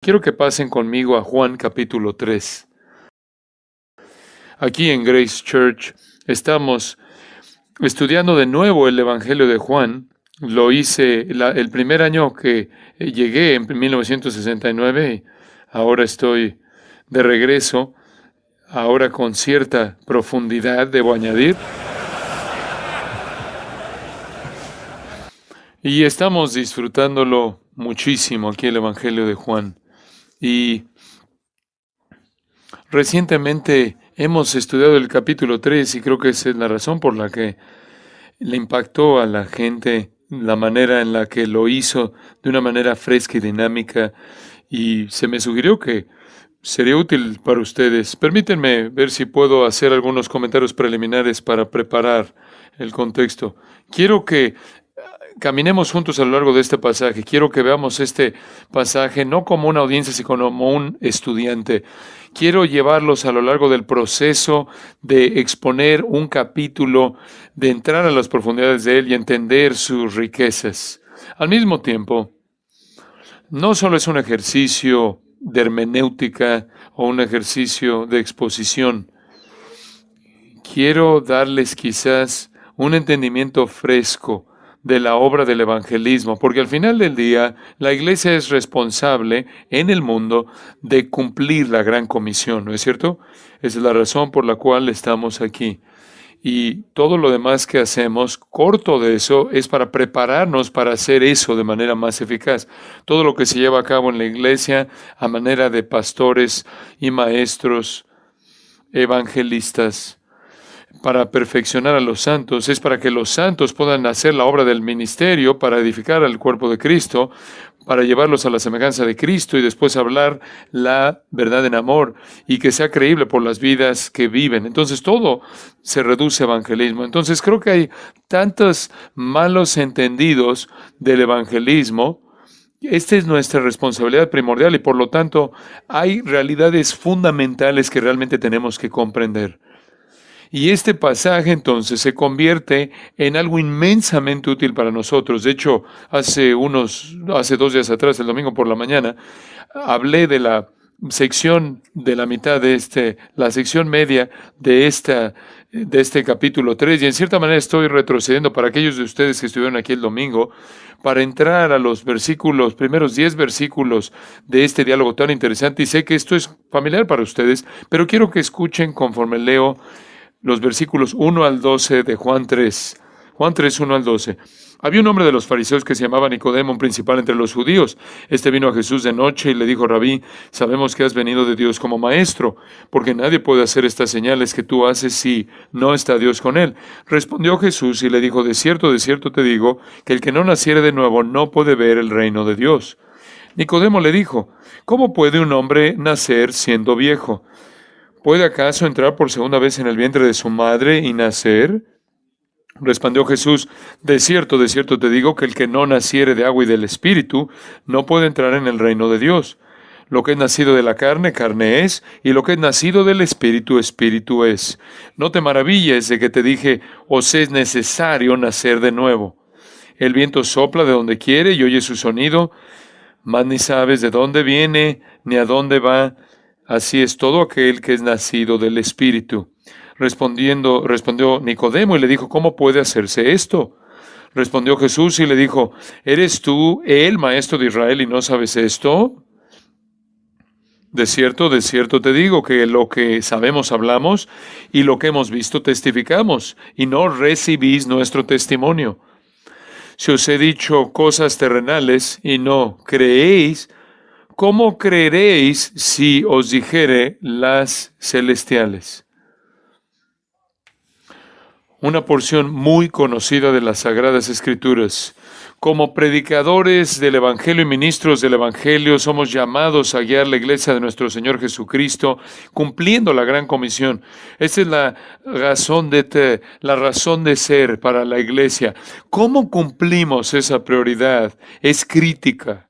Quiero que pasen conmigo a Juan capítulo 3. Aquí en Grace Church estamos estudiando de nuevo el Evangelio de Juan. Lo hice el primer año que llegué en 1969. Ahora estoy de regreso, ahora con cierta profundidad, debo añadir. Y estamos disfrutándolo muchísimo aquí el Evangelio de Juan. Y recientemente hemos estudiado el capítulo 3 y creo que esa es la razón por la que le impactó a la gente la manera en la que lo hizo de una manera fresca y dinámica. Y se me sugirió que sería útil para ustedes. Permítanme ver si puedo hacer algunos comentarios preliminares para preparar el contexto. Quiero que caminemos juntos a lo largo de este pasaje. Quiero que veamos este pasaje no como una audiencia, sino como un estudiante. Quiero llevarlos a lo largo del proceso de exponer un capítulo, de entrar a las profundidades de él y entender sus riquezas. Al mismo tiempo, no solo es un ejercicio de hermenéutica o un ejercicio de exposición. Quiero darles quizás un entendimiento fresco de la obra del evangelismo, porque al final del día la iglesia es responsable en el mundo de cumplir la gran comisión, ¿no es cierto? Esa es la razón por la cual estamos aquí. Y todo lo demás que hacemos, corto de eso, es para prepararnos para hacer eso de manera más eficaz. Todo lo que se lleva a cabo en la iglesia a manera de pastores y maestros, evangelistas, para perfeccionar a los santos, es para que los santos puedan hacer la obra del ministerio, para edificar al cuerpo de Cristo, para llevarlos a la semejanza de Cristo y después hablar la verdad en amor y que sea creíble por las vidas que viven. Entonces todo se reduce a evangelismo. Entonces creo que hay tantos malos entendidos del evangelismo. Esta es nuestra responsabilidad primordial y por lo tanto hay realidades fundamentales que realmente tenemos que comprender. Y este pasaje entonces se convierte en algo inmensamente útil para nosotros. De hecho, hace 2 días atrás, el domingo por la mañana, hablé de la sección de la mitad de la sección media de este capítulo 3, y en cierta manera estoy retrocediendo para aquellos de ustedes que estuvieron aquí el domingo, para entrar a los primeros 10 versículos de este diálogo tan interesante, y sé que esto es familiar para ustedes, pero quiero que escuchen conforme leo los versículos 1 al 12 de Juan 3. Juan 3, 1 al 12. Había un hombre de los fariseos que se llamaba Nicodemo, un principal entre los judíos. Este vino a Jesús de noche y le dijo: Rabí, sabemos que has venido de Dios como maestro, porque nadie puede hacer estas señales que tú haces si no está Dios con él. Respondió Jesús y le dijo: de cierto te digo, que el que no naciere de nuevo no puede ver el reino de Dios. Nicodemo le dijo: ¿cómo puede un hombre nacer siendo viejo? ¿Puede acaso entrar por segunda vez en el vientre de su madre y nacer? Respondió Jesús: de cierto te digo, que el que no naciere de agua y del Espíritu no puede entrar en el reino de Dios. Lo que es nacido de la carne, carne es, y lo que es nacido del Espíritu, Espíritu es. No te maravilles de que te dije: os es necesario nacer de nuevo. El viento sopla de donde quiere y oye su sonido, mas ni sabes de dónde viene ni a dónde va. Así es todo aquel que es nacido del Espíritu. Respondió Nicodemo y le dijo: ¿cómo puede hacerse esto? Respondió Jesús y le dijo: ¿eres tú el maestro de Israel y no sabes esto? De cierto te digo, que lo que sabemos hablamos y lo que hemos visto testificamos, y no recibís nuestro testimonio. Si os he dicho cosas terrenales y no creéis, ¿cómo creeréis si os dijere las celestiales? Una porción muy conocida de las Sagradas Escrituras. Como predicadores del Evangelio y ministros del Evangelio, somos llamados a guiar la iglesia de nuestro Señor Jesucristo, cumpliendo la gran comisión. Esta es la razón de ser para la iglesia. ¿Cómo cumplimos esa prioridad? Es crítica.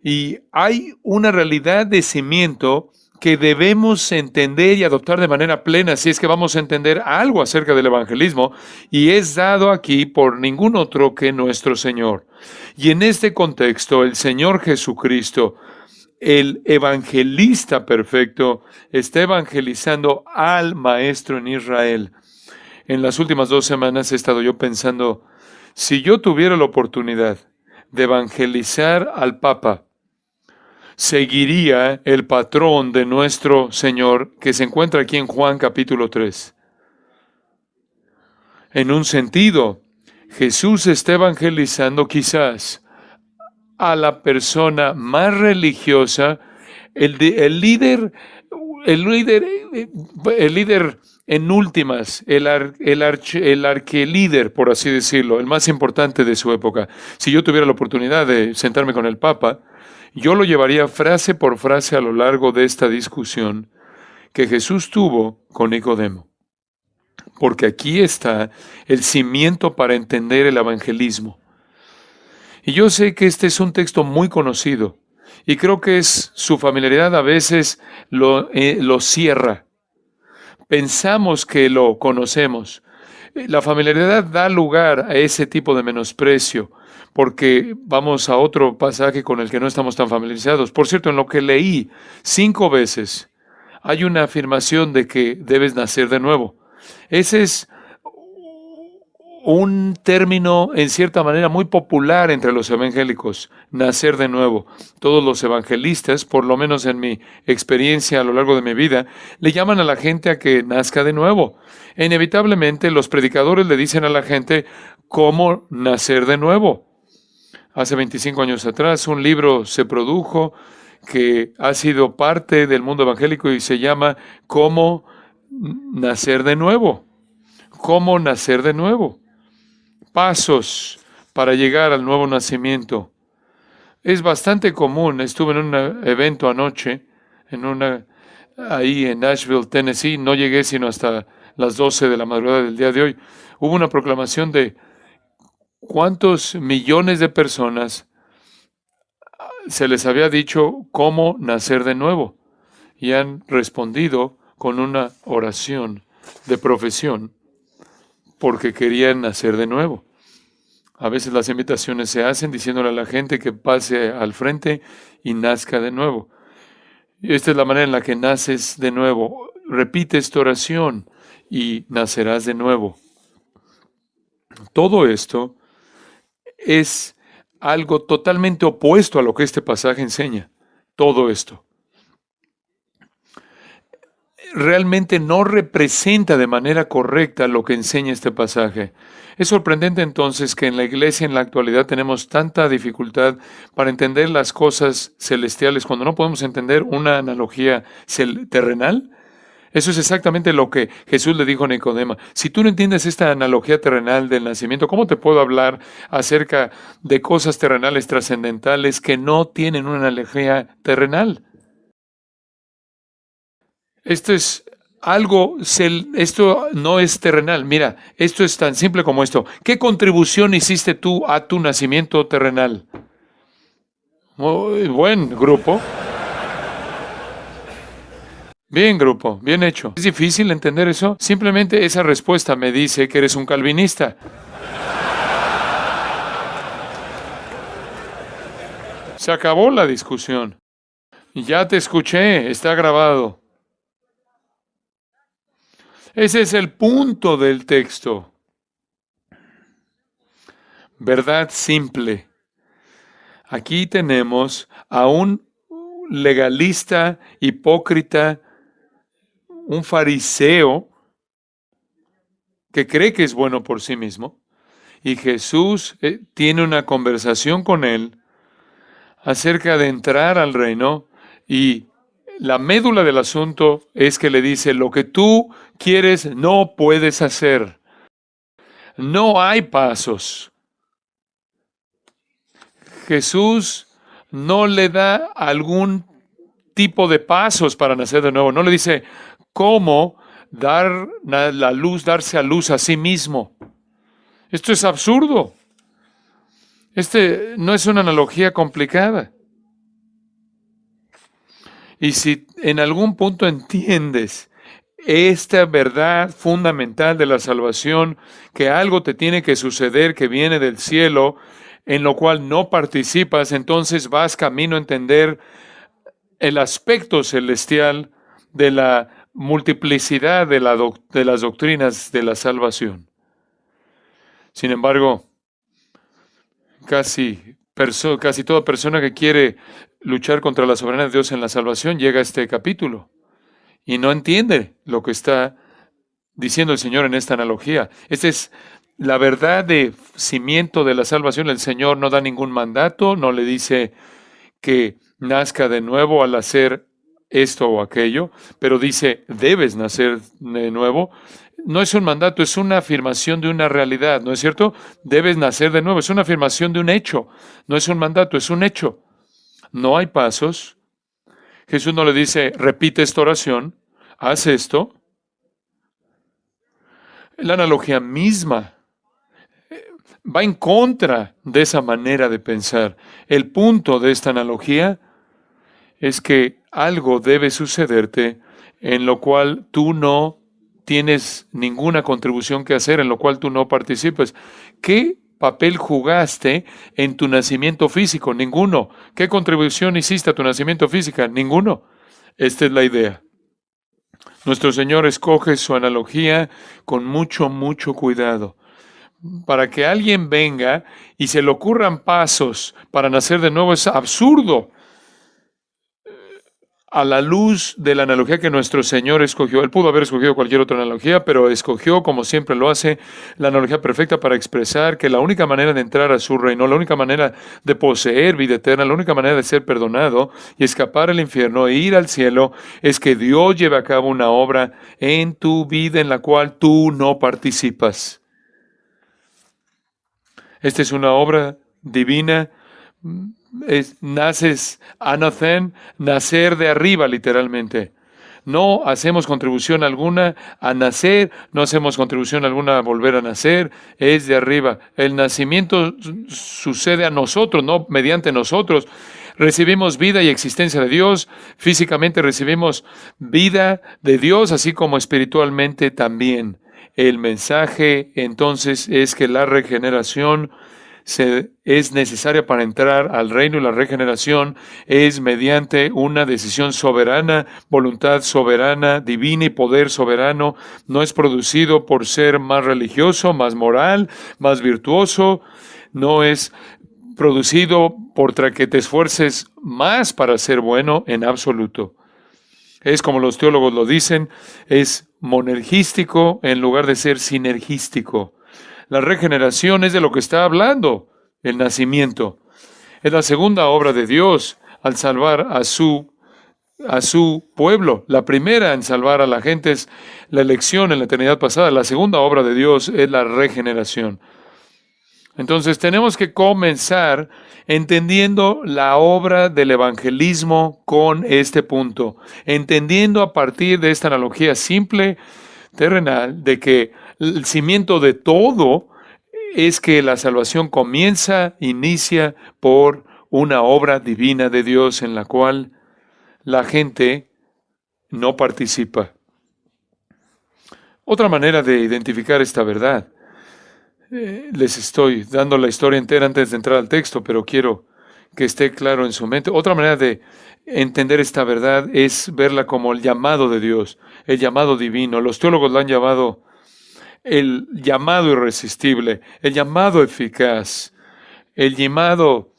Y hay una realidad de cimiento que debemos entender y adoptar de manera plena si es que vamos a entender algo acerca del evangelismo, y es dado aquí por ningún otro que nuestro Señor. Y en este contexto, el Señor Jesucristo el evangelista perfecto está evangelizando al maestro en Israel. En las últimas 2 semanas he estado yo pensando, si yo tuviera la oportunidad de evangelizar al Papa, seguiría el patrón de nuestro Señor que se encuentra aquí en Juan capítulo 3. En un sentido, Jesús está evangelizando quizás a la persona más religiosa, el líder, el líder, el líder en últimas, el arquelíder, por así decirlo, el más importante de su época. Si yo tuviera la oportunidad de sentarme con el Papa, yo lo llevaría frase por frase a lo largo de esta discusión que Jesús tuvo con Nicodemo. Porque aquí está el cimiento para entender el evangelismo. Y yo sé que este es un texto muy conocido, y creo que su familiaridad a veces lo cierra. Pensamos que lo conocemos. La familiaridad da lugar a ese tipo de menosprecio, porque vamos a otro pasaje con el que no estamos tan familiarizados. Por cierto, en lo que leí 5 veces, hay una afirmación de que debes nacer de nuevo. Ese es un término, en cierta manera, muy popular entre los evangélicos, nacer de nuevo. Todos los evangelistas, por lo menos en mi experiencia a lo largo de mi vida, le llaman a la gente a que nazca de nuevo. E inevitablemente, los predicadores le dicen a la gente cómo nacer de nuevo. Hace 25 años atrás, un libro se produjo que ha sido parte del mundo evangélico y se llama Cómo nacer de nuevo. Cómo nacer de nuevo. Pasos para llegar al nuevo nacimiento. Es bastante común. Estuve en un evento anoche, ahí en Nashville, Tennessee. No llegué sino hasta las 12 de la madrugada del día de hoy. Hubo una proclamación de cuántos millones de personas se les había dicho cómo nacer de nuevo. Y han respondido con una oración de profesión porque querían nacer de nuevo. A veces las invitaciones se hacen diciéndole a la gente que pase al frente y nazca de nuevo. Y esta es la manera en la que naces de nuevo. Repite esta oración y nacerás de nuevo. Todo esto es algo totalmente opuesto a lo que este pasaje enseña. Todo esto realmente no representa de manera correcta lo que enseña este pasaje. Es sorprendente entonces que en la iglesia en la actualidad tenemos tanta dificultad para entender las cosas celestiales cuando no podemos entender una analogía terrenal. Eso es exactamente lo que Jesús le dijo a Nicodemo. Si tú no entiendes esta analogía terrenal del nacimiento, ¿cómo te puedo hablar acerca de cosas terrenales trascendentales que no tienen una analogía terrenal? Esto es esto no es terrenal. Mira, esto es tan simple como esto. ¿Qué contribución hiciste tú a tu nacimiento terrenal? Muy buen grupo. Bien, grupo, bien hecho. ¿Es difícil entender eso? Simplemente esa respuesta me dice que eres un calvinista. Se acabó la discusión. Ya te escuché, está grabado. Ese es el punto del texto. Verdad simple. Aquí tenemos a un legalista, hipócrita, un fariseo que cree que es bueno por sí mismo. Y Jesús tiene una conversación con él acerca de entrar al reino y la médula del asunto es que le dice, lo que tú quieres no puedes hacer. No hay pasos. Jesús no le da algún tipo de pasos para nacer de nuevo. No le dice cómo darse a luz a sí mismo. Esto es absurdo. No es una analogía complicada. Y si en algún punto entiendes esta verdad fundamental de la salvación, que algo te tiene que suceder que viene del cielo, en lo cual no participas, entonces vas camino a entender el aspecto celestial de la multiplicidad de las doctrinas de la salvación. Sin embargo, casi toda persona que quiere luchar contra la soberanía de Dios en la salvación llega a este capítulo y no entiende lo que está diciendo el Señor en esta analogía. Esta es la verdad de cimiento de la salvación. El Señor no da ningún mandato, no le dice que nazca de nuevo al hacer esto o aquello, pero dice, debes nacer de nuevo. No es un mandato, es una afirmación de una realidad, ¿no es cierto? Debes nacer de nuevo, es una afirmación de un hecho, no es un mandato, es un hecho. No hay pasos. Jesús no le dice, repite esta oración, haz esto. La analogía misma va en contra de esa manera de pensar. El punto de esta analogía es que algo debe sucederte en lo cual tú no tienes ninguna contribución que hacer, en lo cual tú no participas. ¿Qué papel jugaste en tu nacimiento físico? Ninguno. ¿Qué contribución hiciste a tu nacimiento físico? Ninguno. Esta es la idea. Nuestro Señor escoge su analogía con mucho, mucho cuidado. Para que alguien venga y se le ocurran pasos para nacer de nuevo es absurdo a la luz de la analogía que nuestro Señor escogió. Él pudo haber escogido cualquier otra analogía, pero escogió, como siempre lo hace, la analogía perfecta para expresar que la única manera de entrar a su reino, la única manera de poseer vida eterna, la única manera de ser perdonado y escapar al infierno e ir al cielo es que Dios lleve a cabo una obra en tu vida en la cual tú no participas. Esta es una obra divina. Naces anothen, nacer de arriba, literalmente. No hacemos contribución alguna a nacer, no hacemos contribución alguna a volver a nacer, es de arriba. El nacimiento sucede a nosotros, no mediante nosotros. Recibimos vida y existencia de Dios, físicamente recibimos vida de Dios, así como espiritualmente también. El mensaje entonces es que la regeneración es necesaria para entrar al reino, y la regeneración es mediante una decisión soberana, voluntad soberana, divina y poder soberano. No es producido por ser más religioso, más moral, más virtuoso. No es producido por que te esfuerces más para ser bueno en absoluto. Es como los teólogos lo dicen, es monergístico en lugar de ser sinergístico. La regeneración es de lo que está hablando el nacimiento. Es la segunda obra de Dios al salvar a su pueblo. La primera en salvar a la gente es la elección en la eternidad pasada. La segunda obra de Dios es la regeneración. Entonces tenemos que comenzar entendiendo la obra del evangelismo con este punto, entendiendo a partir de esta analogía simple, terrenal, de que el cimiento de todo es que la salvación inicia por una obra divina de Dios en la cual la gente no participa. Otra manera de identificar esta verdad, les estoy dando la historia entera antes de entrar al texto, pero quiero que esté claro en su mente. Otra manera de entender esta verdad es verla como el llamado de Dios, el llamado divino. Los teólogos lo han llamado el llamado irresistible, el llamado eficaz, el llamado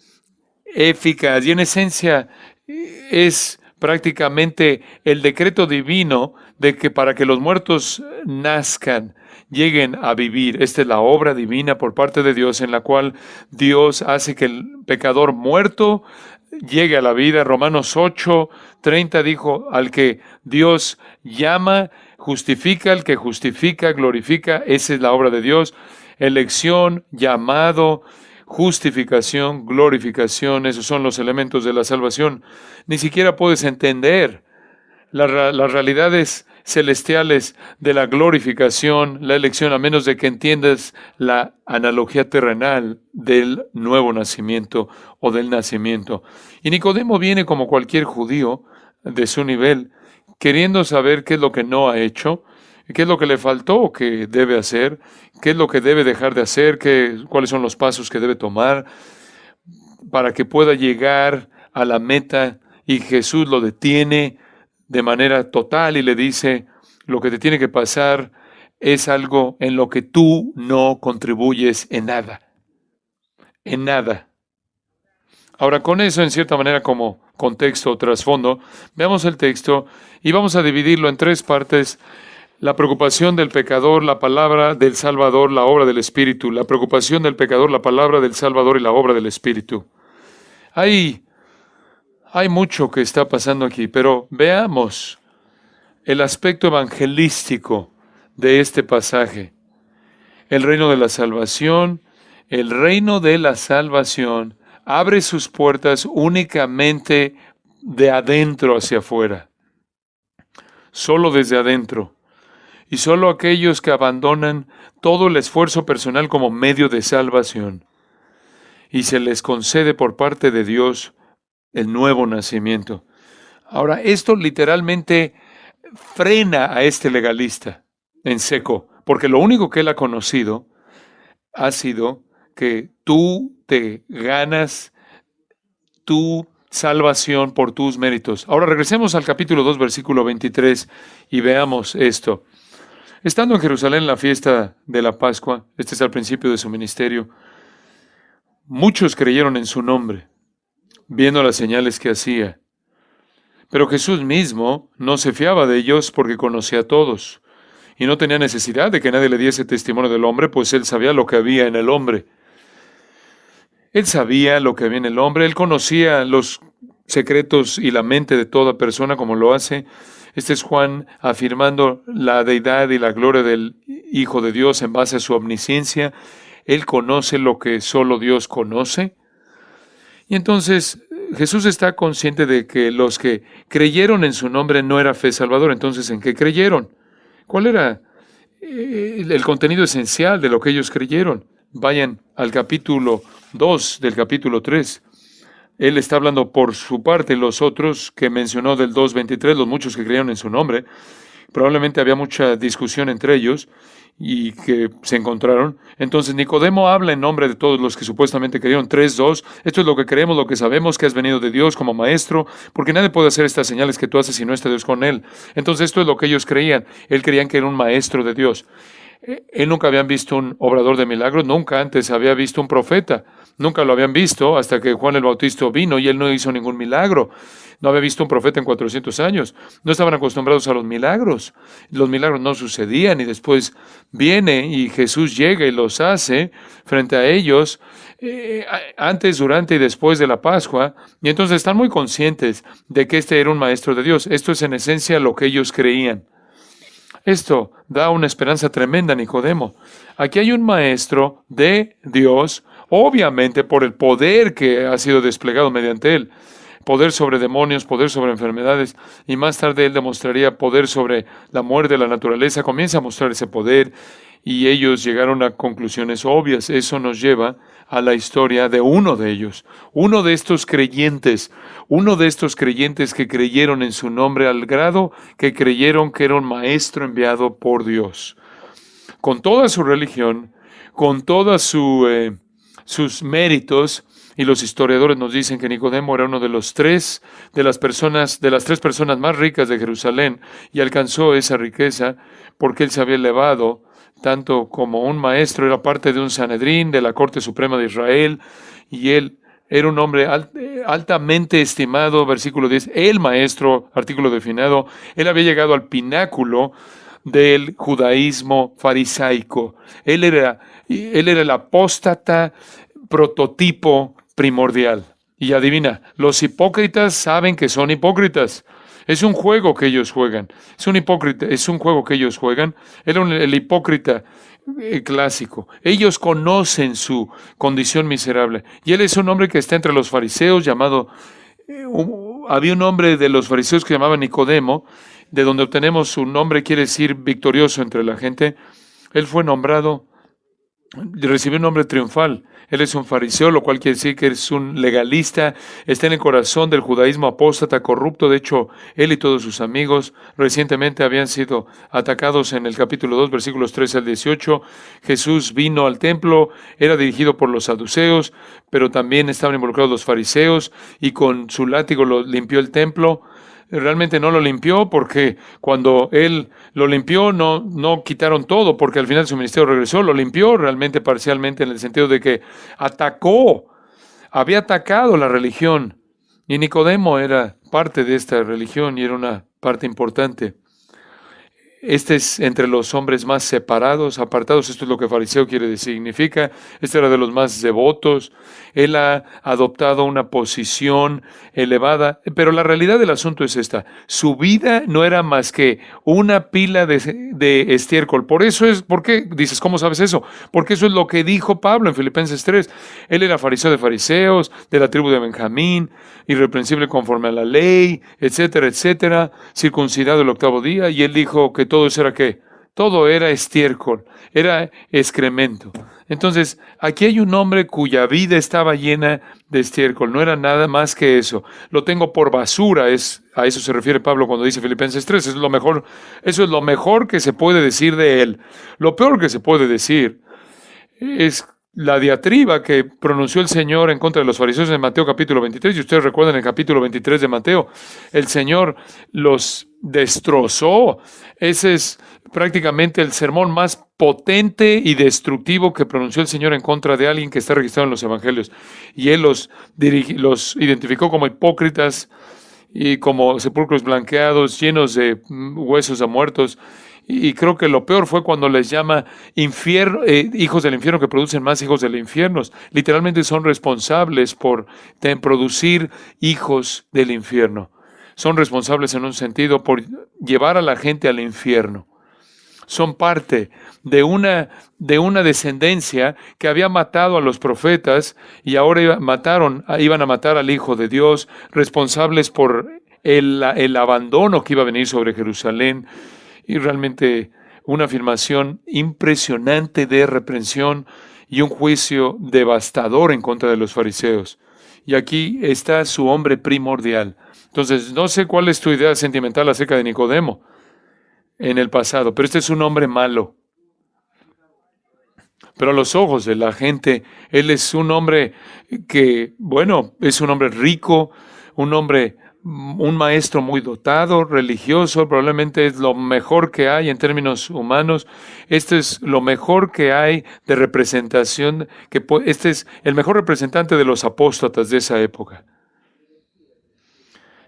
eficaz. Y en esencia es prácticamente el decreto divino de que para que los muertos nazcan, lleguen a vivir. Esta es la obra divina por parte de Dios en la cual Dios hace que el pecador muerto llegue a la vida. Romanos 8:30 dijo, al que Dios llama, justifica, al que justifica, glorifica. Esa es la obra de Dios. Elección, llamado, justificación, glorificación, esos son los elementos de la salvación. Ni siquiera puedes entender las realidades celestiales de la glorificación, la elección, a menos de que entiendas la analogía terrenal del nuevo nacimiento o del nacimiento. Y Nicodemo viene como cualquier judío de su nivel, queriendo saber qué es lo que no ha hecho, qué es lo que le faltó o que debe hacer, qué es lo que debe dejar de hacer, cuáles son los pasos que debe tomar para que pueda llegar a la meta y Jesús lo detiene de manera total y le dice, lo que te tiene que pasar es algo en lo que tú no contribuyes en nada, en nada. Ahora, con eso, en cierta manera, como contexto o trasfondo, veamos el texto y vamos a dividirlo en tres partes. La preocupación del pecador, la palabra del Salvador, la obra del Espíritu. La preocupación del pecador, la palabra del Salvador y la obra del Espíritu. Hay mucho que está pasando aquí, pero veamos el aspecto evangelístico de este pasaje. El reino de la salvación, abre sus puertas únicamente de adentro hacia afuera. Solo desde adentro. Y solo aquellos que abandonan todo el esfuerzo personal como medio de salvación. Y se les concede por parte de Dios el nuevo nacimiento. Ahora, esto literalmente frena a este legalista en seco, porque lo único que él ha conocido ha sido que tú te ganas tu salvación por tus méritos. Ahora regresemos al capítulo 2, versículo 23 y veamos esto. Estando en Jerusalén en la fiesta de la Pascua, este es al principio de su ministerio, muchos creyeron en su nombre, viendo las señales que hacía. Pero Jesús mismo no se fiaba de ellos porque conocía a todos, y no tenía necesidad de que nadie le diese testimonio del hombre, pues él sabía lo que había en el hombre. Él sabía lo que había en el hombre, él conocía los secretos y la mente de toda persona como lo hace. Este es Juan afirmando la deidad y la gloria del Hijo de Dios en base a su omnisciencia. Él conoce lo que solo Dios conoce. Y entonces Jesús está consciente de que los que creyeron en su nombre no era fe salvadora. Entonces, ¿en qué creyeron? ¿Cuál era el contenido esencial de lo que ellos creyeron? Vayan al capítulo 2 del capítulo 3. Él está hablando por su parte, los otros que mencionó del 2:23, los muchos que creyeron en su nombre. Probablemente había mucha discusión entre ellos y que se encontraron. Entonces Nicodemo habla en nombre de todos los que supuestamente creyeron. 3:2, esto es lo que creemos, lo que sabemos, que has venido de Dios como maestro, porque nadie puede hacer estas señales que tú haces si no está Dios con él. Entonces esto es lo que ellos creían. Él creían que era un maestro de Dios. Él nunca habían visto un obrador de milagros, nunca antes había visto un profeta, nunca lo habían visto hasta que Juan el Bautista vino y él no hizo ningún milagro. No había visto un profeta en 400 años. No estaban acostumbrados a los milagros. Los milagros no sucedían y después viene y Jesús llega y los hace frente a ellos antes, durante y después de la Pascua. Y entonces están muy conscientes de que este era un maestro de Dios. Esto es en esencia lo que ellos creían. Esto da una esperanza tremenda a Nicodemo. Aquí hay un maestro de Dios, obviamente por el poder que ha sido desplegado mediante él. Poder sobre demonios, poder sobre enfermedades, y más tarde él demostraría poder sobre la muerte de la naturaleza. Comienza a mostrar ese poder y ellos llegaron a conclusiones obvias. Eso nos lleva a la historia de uno de ellos, uno de estos creyentes que creyeron en su nombre al grado que creyeron que era un maestro enviado por Dios. Con toda su religión, con todos sus méritos, y los historiadores nos dicen que Nicodemo era uno de las tres personas más ricas de Jerusalén y alcanzó esa riqueza porque él se había elevado tanto como un maestro, era parte de un Sanedrín, de la Corte Suprema de Israel, y él era un hombre altamente estimado, versículo 10, el maestro, artículo definido, él había llegado al pináculo del judaísmo farisaico. Él era el apóstata prototipo primordial. Y adivina, los hipócritas saben que son hipócritas. Es un juego que ellos juegan. Es un juego que ellos juegan. Era el hipócrita clásico. Ellos conocen su condición miserable. Y él es un hombre que está entre los fariseos llamado... había un hombre de los fariseos que llamaba Nicodemo, de donde obtenemos su nombre, quiere decir victorioso entre la gente. Él fue nombrado, recibió un nombre triunfal. Él es un fariseo, lo cual quiere decir que es un legalista, está en el corazón del judaísmo apóstata corrupto. De hecho, él y todos sus amigos recientemente habían sido atacados en el capítulo 2, versículos 13 al 18. Jesús vino al templo, era dirigido por los saduceos, pero también estaban involucrados los fariseos, y con su látigo lo limpió el templo. Realmente no lo limpió, porque cuando él lo limpió no quitaron todo, porque al final su ministerio regresó. Lo limpió realmente parcialmente, en el sentido de que había atacado la religión, y Nicodemo era parte de esta religión y era una parte importante. Este es entre los hombres más separados, apartados. Esto es lo que fariseo quiere decir, significa. Este era de los más devotos. Él ha adoptado una posición elevada, pero la realidad del asunto es esta: su vida no era más que una pila de estiércol. ¿Por qué dices, cómo sabes eso? Porque eso es lo que dijo Pablo en Filipenses 3. Él era fariseo de fariseos, de la tribu de Benjamín, irreprensible conforme a la ley, etcétera, etcétera, circuncidado el 8º día, y él dijo que todo eso era ¿qué? Todo era estiércol, era excremento. Entonces, aquí hay un hombre cuya vida estaba llena de estiércol, no era nada más que eso. Lo tengo por basura, a eso se refiere Pablo cuando dice Filipenses 3, eso es lo mejor que se puede decir de él. Lo peor que se puede decir es la diatriba que pronunció el Señor en contra de los fariseos en Mateo capítulo 23. Y ustedes recuerdan el capítulo 23 de Mateo, el Señor los destrozó. Ese es prácticamente el sermón más potente y destructivo que pronunció el Señor en contra de alguien que está registrado en los evangelios. Y Él los identificó como hipócritas y como sepulcros blanqueados, llenos de huesos a muertos. Y creo que lo peor fue cuando les llama hijos del infierno, que producen más hijos del infierno. Literalmente son responsables por producir hijos del infierno. Son responsables en un sentido por llevar a la gente al infierno. Son parte de una descendencia que había matado a los profetas, y ahora iban a matar al Hijo de Dios, responsables por el abandono que iba a venir sobre Jerusalén. Y realmente una afirmación impresionante de reprensión y un juicio devastador en contra de los fariseos. Y aquí está su hombre primordial. Entonces, no sé cuál es tu idea sentimental acerca de Nicodemo en el pasado, pero este es un hombre malo. Pero a los ojos de la gente, él es un hombre que, es un hombre rico, un maestro muy dotado, religioso, probablemente es lo mejor que hay en términos humanos. Este es lo mejor que hay de representación, este es el mejor representante de los apóstatas de esa época.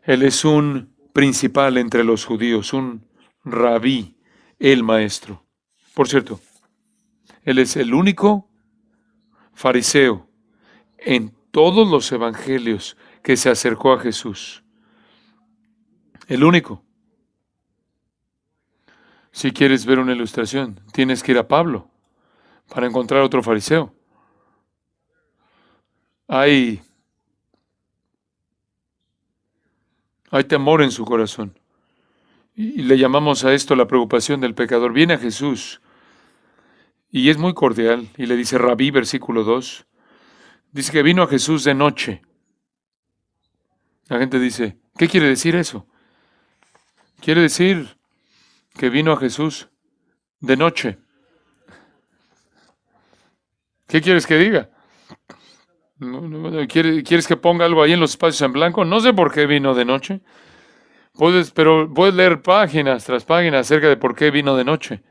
Él es un principal entre los judíos, un rabí, el maestro. Por cierto, él es el único fariseo en todos los evangelios que se acercó a Jesús. El único. Si quieres ver una ilustración, tienes que ir a Pablo para encontrar otro fariseo. Hay temor en su corazón. Y le llamamos a esto la preocupación del pecador. Viene a Jesús y es muy cordial y le dice Rabí, versículo 2. Dice que vino a Jesús de noche. La gente dice, ¿qué quiere decir eso? Quiere decir que vino a Jesús de noche. ¿Qué quieres que diga? ¿Quieres que ponga algo ahí en los espacios en blanco? No sé por qué vino de noche. Pero puedes leer páginas tras páginas acerca de por qué vino de noche.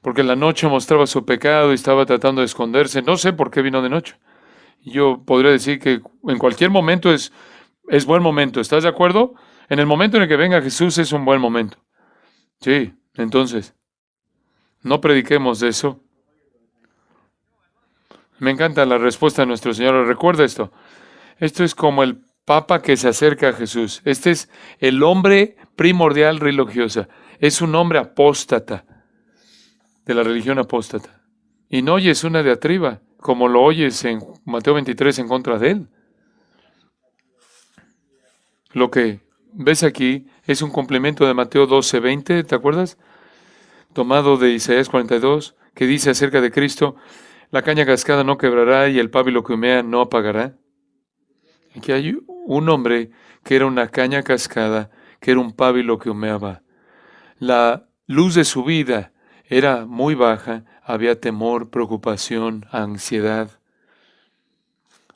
Porque en la noche mostraba su pecado y estaba tratando de esconderse. No sé por qué vino de noche. Yo podría decir que en cualquier momento es buen momento. ¿Estás de acuerdo? En el momento en el que venga Jesús es un buen momento. Sí, entonces, no prediquemos de eso. Me encanta la respuesta de nuestro Señor. Recuerda esto. Esto es como el Papa que se acerca a Jesús. Este es el hombre primordial religiosa. Es un hombre apóstata, de la religión apóstata. Y no oyes una diatriba, como lo oyes en Mateo 23 en contra de él. Lo que ves aquí es un complemento de Mateo 12:20, ¿te acuerdas? Tomado de Isaías 42, que dice acerca de Cristo: La caña cascada no quebrará y el pábilo que humea no apagará. Aquí hay un hombre que era una caña cascada, que era un pábilo que humeaba. La luz de su vida era muy baja, había temor, preocupación, ansiedad.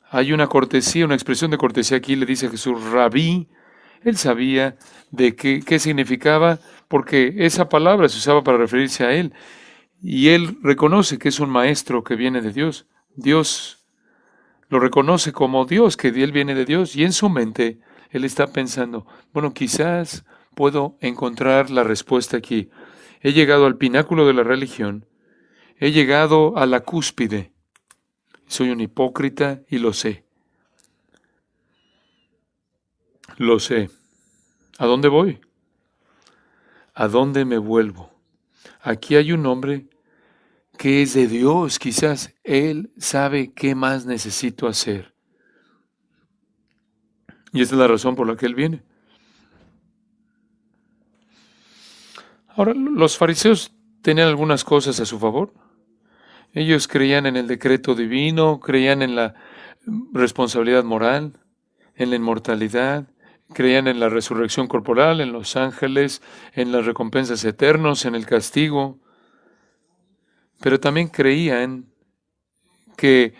Hay una cortesía, una expresión de cortesía aquí, le dice Jesús, Rabí. Él sabía de qué significaba, porque esa palabra se usaba para referirse a él. Y él reconoce que es un maestro que viene de Dios. Dios lo reconoce como Dios, que él viene de Dios. Y en su mente, él está pensando, bueno, quizás puedo encontrar la respuesta aquí. He llegado al pináculo de la religión. He llegado a la cúspide. Soy un hipócrita y lo sé. Lo sé. ¿A dónde voy? ¿A dónde me vuelvo? Aquí hay un hombre que es de Dios. Quizás Él sabe qué más necesito hacer. Y esta es la razón por la que Él viene. Ahora, los fariseos tenían algunas cosas a su favor. Ellos creían en el decreto divino, creían en la responsabilidad moral, en la inmortalidad, creían en la resurrección corporal, en los ángeles, en las recompensas eternas, en el castigo. Pero también creían que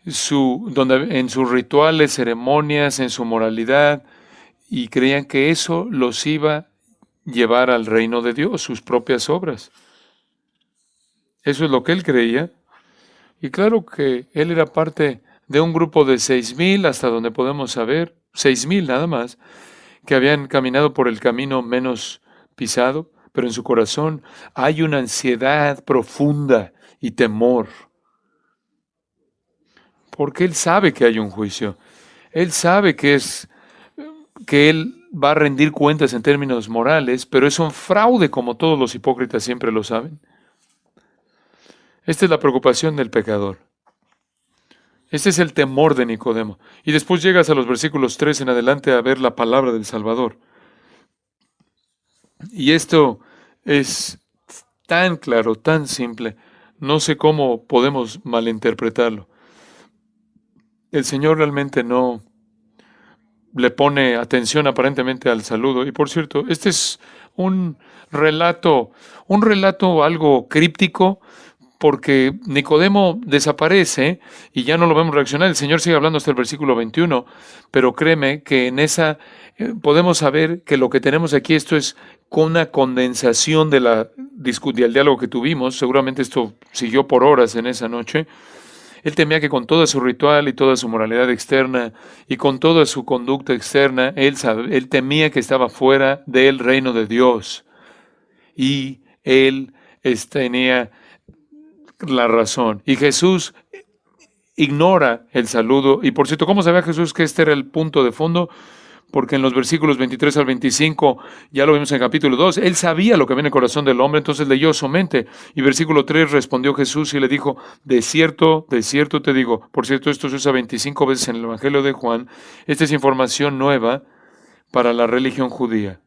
en sus rituales, ceremonias, en su moralidad, y creían que eso los iba a llevar al reino de Dios, sus propias obras. Eso es lo que él creía. Y claro que él era parte de un grupo de 6,000, hasta donde podemos saber, 6,000 nada más, que habían caminado por el camino menos pisado, pero en su corazón hay una ansiedad profunda y temor. Porque él sabe que hay un juicio. Él sabe que él va a rendir cuentas en términos morales, pero es un fraude como todos los hipócritas siempre lo saben. Esta es la preocupación del pecador. Este es el temor de Nicodemo. Y después llegas a los versículos 3 en adelante a ver la palabra del Salvador. Y esto es tan claro, tan simple. No sé cómo podemos malinterpretarlo. El Señor realmente no le pone atención aparentemente al saludo. Y por cierto, este es un relato algo críptico, porque Nicodemo desaparece y ya no lo vemos reaccionar. El Señor sigue hablando hasta el versículo 21, pero créeme que en esa podemos saber que lo que tenemos aquí, esto es con una condensación de del diálogo que tuvimos. Seguramente esto siguió por horas en esa noche. Él temía que con toda su ritual y toda su moralidad externa y con toda su conducta externa, él temía que estaba fuera del reino de Dios. Y él tenía la razón. Y Jesús ignora el saludo. Y por cierto, ¿cómo sabía Jesús que este era el punto de fondo? Porque en los versículos 23 al 25, ya lo vimos en el capítulo 2, él sabía lo que había en el corazón del hombre, entonces leyó su mente. Y versículo 3 respondió Jesús y le dijo, de cierto te digo. Por cierto, esto se usa 25 veces en el Evangelio de Juan. Esta es información nueva para la religión judía.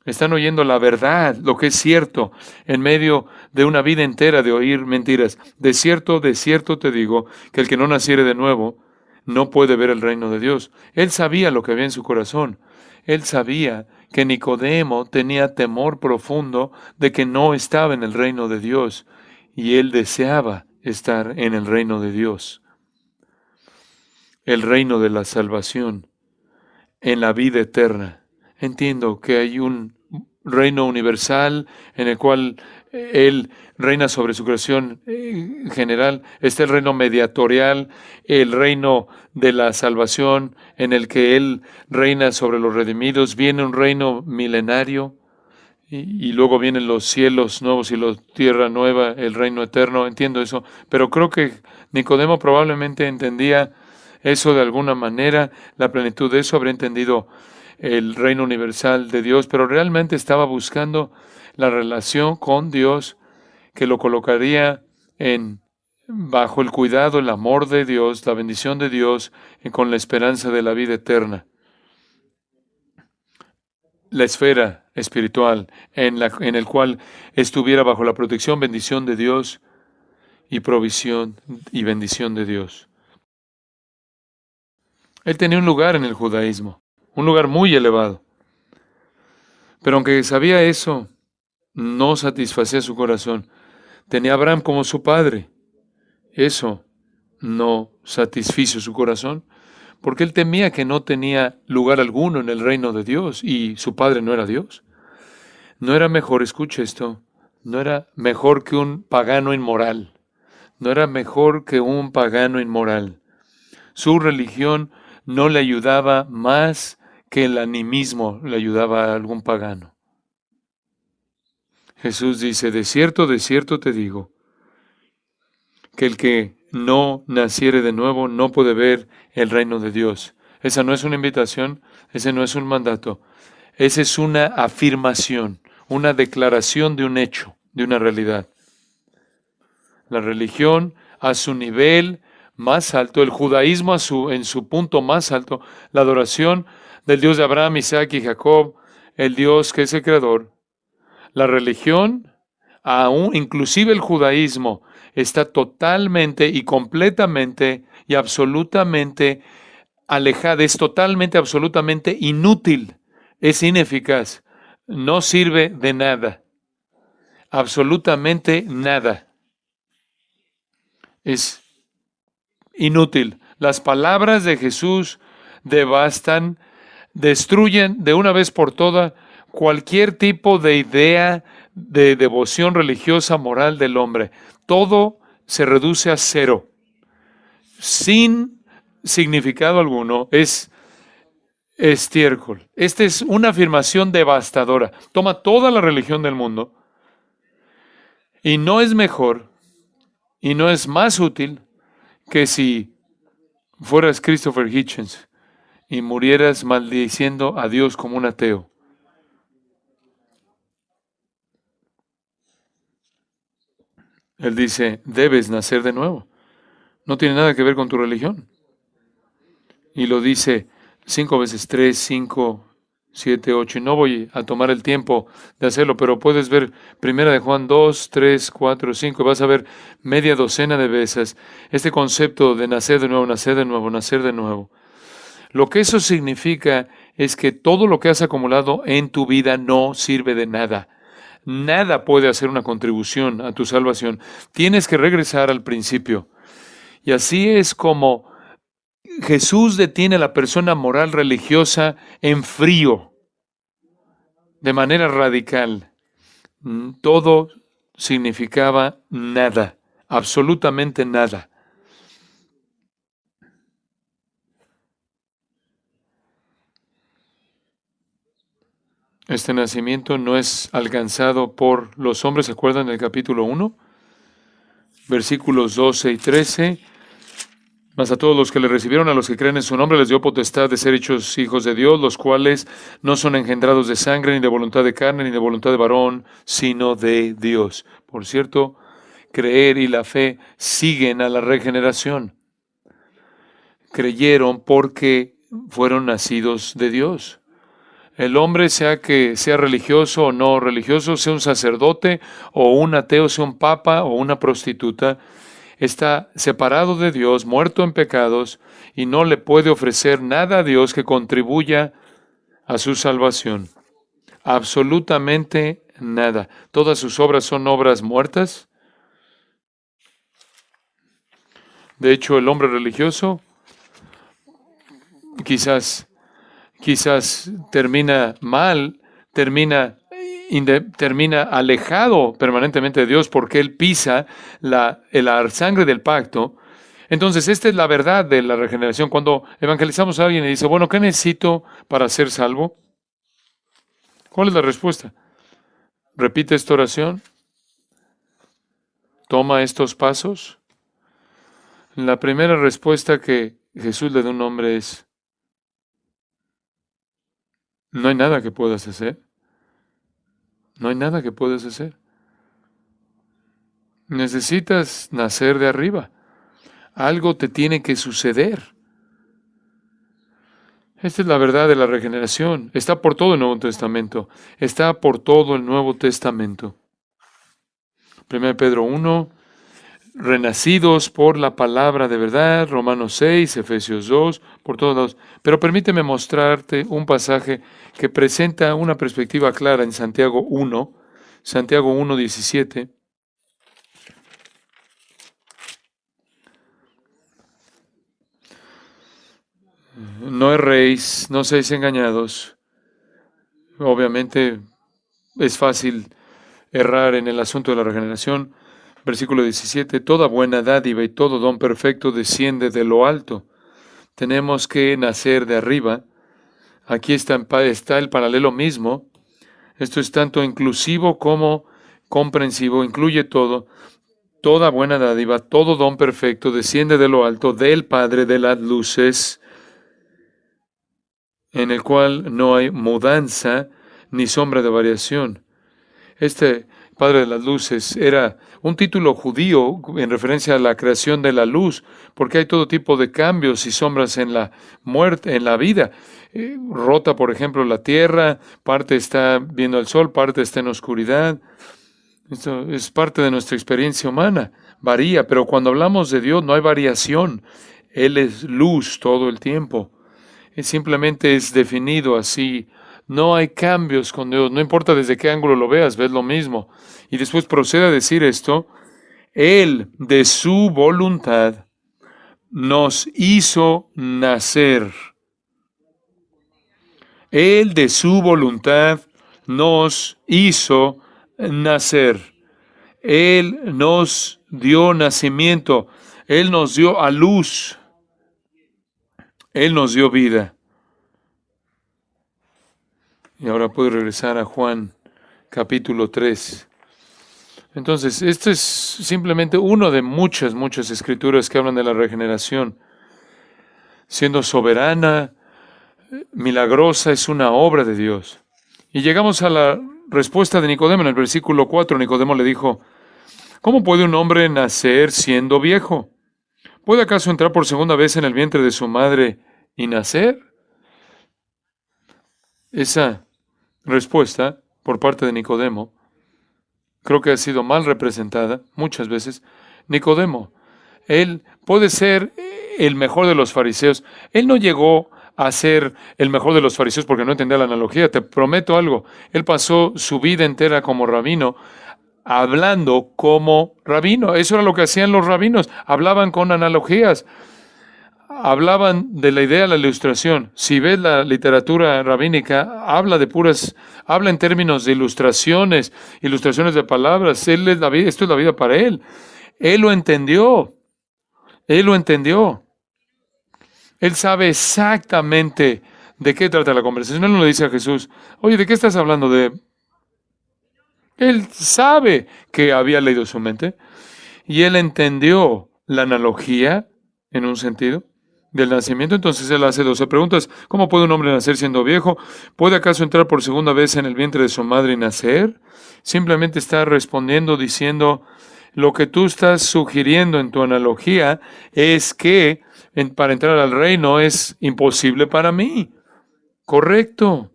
Están oyendo la verdad, lo que es cierto, en medio de una vida entera de oír mentiras. De cierto te digo, que el que no naciere de nuevo no puede ver el reino de Dios. Él sabía lo que había en su corazón. Él sabía que Nicodemo tenía temor profundo de que no estaba en el reino de Dios, y él deseaba estar en el reino de Dios, el reino de la salvación, en la vida eterna. Entiendo que hay un reino universal en el cual Él reina sobre su creación general. Está el reino mediatorial, el reino de la salvación en el que Él reina sobre los redimidos. Viene un reino milenario y luego vienen los cielos nuevos y la tierra nueva, el reino eterno. Entiendo eso, pero creo que Nicodemo probablemente entendía eso de alguna manera, la plenitud de eso, habría entendido el reino universal de Dios, pero realmente estaba buscando la relación con Dios que lo colocaría bajo el cuidado, el amor de Dios, la bendición de Dios, con la esperanza de la vida eterna. La esfera espiritual en el cual estuviera bajo la protección, bendición de Dios y provisión y bendición de Dios. Él tenía un lugar en el judaísmo, un lugar muy elevado. Pero aunque sabía eso, no satisfacía su corazón. Tenía a Abraham como su padre. Eso no satisfizo su corazón, porque él temía que no tenía lugar alguno en el reino de Dios y su padre no era Dios. No era mejor, escuche esto, no era mejor que un pagano inmoral. No era mejor que un pagano inmoral. Su religión no le ayudaba más que el animismo le ayudaba a algún pagano. Jesús dice, de cierto te digo, que el que no naciere de nuevo no puede ver el reino de Dios. Esa no es una invitación, ese no es un mandato, esa es una afirmación, una declaración de un hecho, de una realidad. La religión a su nivel más alto, el judaísmo en su punto más alto, la adoración del Dios de Abraham, Isaac y Jacob, el Dios que es el creador. La religión, aún inclusive el judaísmo, está totalmente y completamente y absolutamente alejada, es totalmente, absolutamente inútil, es ineficaz, no sirve de nada, absolutamente nada. Es inútil. Las palabras de Jesús devastan, destruyen de una vez por todas cualquier tipo de idea de devoción religiosa moral del hombre. Todo se reduce a cero. Sin significado alguno, es estiércol. Esta es una afirmación devastadora. Toma toda la religión del mundo y no es mejor y no es más útil que si fueras Christopher Hitchens y murieras maldiciendo a Dios como un ateo. Él dice, debes nacer de nuevo. No tiene nada que ver con tu religión. Y lo dice 5 veces 3, 5, 7, 8. Y no voy a tomar el tiempo de hacerlo, pero puedes ver 1 Juan 2, 3, 4, 5. Y vas a ver media docena de veces este concepto de nacer de nuevo, nacer de nuevo, nacer de nuevo. Lo que eso significa es que todo lo que has acumulado en tu vida no sirve de nada. Nada puede hacer una contribución a tu salvación. Tienes que regresar al principio. Y así es como Jesús detiene a la persona moral religiosa en frío, de manera radical. Todo significaba nada, absolutamente nada. Este nacimiento no es alcanzado por los hombres, ¿se acuerdan del capítulo 1? Versículos 12 y 13. Mas a todos los que le recibieron, a los que creen en su nombre, les dio potestad de ser hechos hijos de Dios, los cuales no son engendrados de sangre, ni de voluntad de carne, ni de voluntad de varón, sino de Dios. Por cierto, creer y la fe siguen a la regeneración. Creyeron porque fueron nacidos de Dios. El hombre, sea que sea religioso o no religioso, sea un sacerdote o un ateo, sea un papa o una prostituta, está separado de Dios, muerto en pecados, y no le puede ofrecer nada a Dios que contribuya a su salvación. Absolutamente nada. Todas sus obras son obras muertas. De hecho, el hombre religioso quizás termina mal, termina alejado permanentemente de Dios porque él pisa la sangre del pacto. Entonces, esta es la verdad de la regeneración. Cuando evangelizamos a alguien y dice, bueno, ¿qué necesito para ser salvo? ¿Cuál es la respuesta? Repite esta oración. Toma estos pasos. La primera respuesta que Jesús le da a un hombre es, no hay nada que puedas hacer. No hay nada que puedas hacer. Necesitas nacer de arriba. Algo te tiene que suceder. Esta es la verdad de la regeneración. Está por todo el Nuevo Testamento. Está por todo el Nuevo Testamento. 1 Pedro 1, renacidos por la palabra de verdad, Romanos 6, Efesios 2, por todos lados. Pero permíteme mostrarte un pasaje que presenta una perspectiva clara en Santiago 1, 17. No erréis, no seáis engañados. Obviamente es fácil errar en el asunto de la regeneración. Versículo 17, toda buena dádiva y todo don perfecto desciende de lo alto. Tenemos que nacer de arriba. Aquí está el paralelo mismo. Esto es tanto inclusivo como comprensivo, incluye todo. Toda buena dádiva, todo don perfecto desciende de lo alto, del Padre de las luces, en el cual no hay mudanza ni sombra de variación. Este Padre de las luces era un título judío en referencia a la creación de la luz, porque hay todo tipo de cambios y sombras en la muerte, en la vida. Rota, por ejemplo, la tierra, parte está viendo el sol, parte está en oscuridad. Esto es parte de nuestra experiencia humana. Varía, pero cuando hablamos de Dios no hay variación. Él es luz todo el tiempo. Simplemente es definido así. No hay cambios con Dios. No importa desde qué ángulo lo veas, ves lo mismo. Y después procede a decir esto. Él, de su voluntad, nos hizo nacer. Él, de su voluntad, nos hizo nacer. Él nos dio nacimiento. Él nos dio a luz. Él nos dio vida. Y ahora puedo regresar a Juan capítulo 3. Entonces, esto es simplemente uno de muchas escrituras que hablan de la regeneración. Siendo soberana, milagrosa, es una obra de Dios. Y llegamos a la respuesta de Nicodemo en el versículo 4. Nicodemo le dijo, ¿cómo puede un hombre nacer siendo viejo? ¿Puede acaso entrar por segunda vez en el vientre de su madre y nacer? Esa respuesta por parte de Nicodemo creo que ha sido mal representada muchas veces. Nicodemo, él puede ser el mejor de los fariseos. Él no llegó a ser el mejor de los fariseos porque no entendía la analogía. Te prometo algo. Él pasó su vida entera como rabino, hablando como rabino. Eso era lo que hacían los rabinos. Hablaban con analogías. Hablaban de la idea de la ilustración. Si ves la literatura rabínica, habla en términos de ilustraciones de palabras. Él es la vida, esto es la vida para él. Él lo entendió. Él lo entendió. Él sabe exactamente de qué trata la conversación. Él no le dice a Jesús, oye, ¿de qué estás hablando? Él sabe que había leído su mente y él entendió la analogía en un sentido del nacimiento. Entonces él hace 12 preguntas. ¿Cómo puede un hombre nacer siendo viejo? ¿Puede acaso entrar por segunda vez en el vientre de su madre y nacer? Simplemente está respondiendo diciendo, lo que tú estás sugiriendo en tu analogía es que para entrar al reino es imposible para mí. Correcto.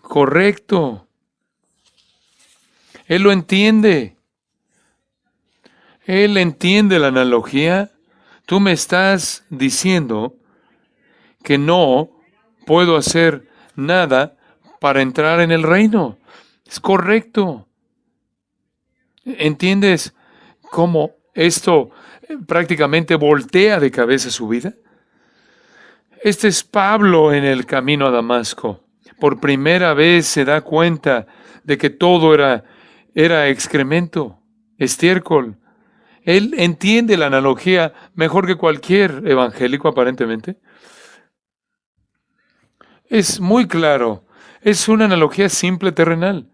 Correcto. Él lo entiende. Él entiende la analogía. Tú me estás diciendo que no puedo hacer nada para entrar en el reino. Es correcto. ¿Entiendes cómo esto prácticamente voltea de cabeza su vida? Este es Pablo en el camino a Damasco. Por primera vez se da cuenta de que todo era excremento, estiércol. Él entiende la analogía mejor que cualquier evangélico, aparentemente. Es muy claro. Es una analogía simple terrenal.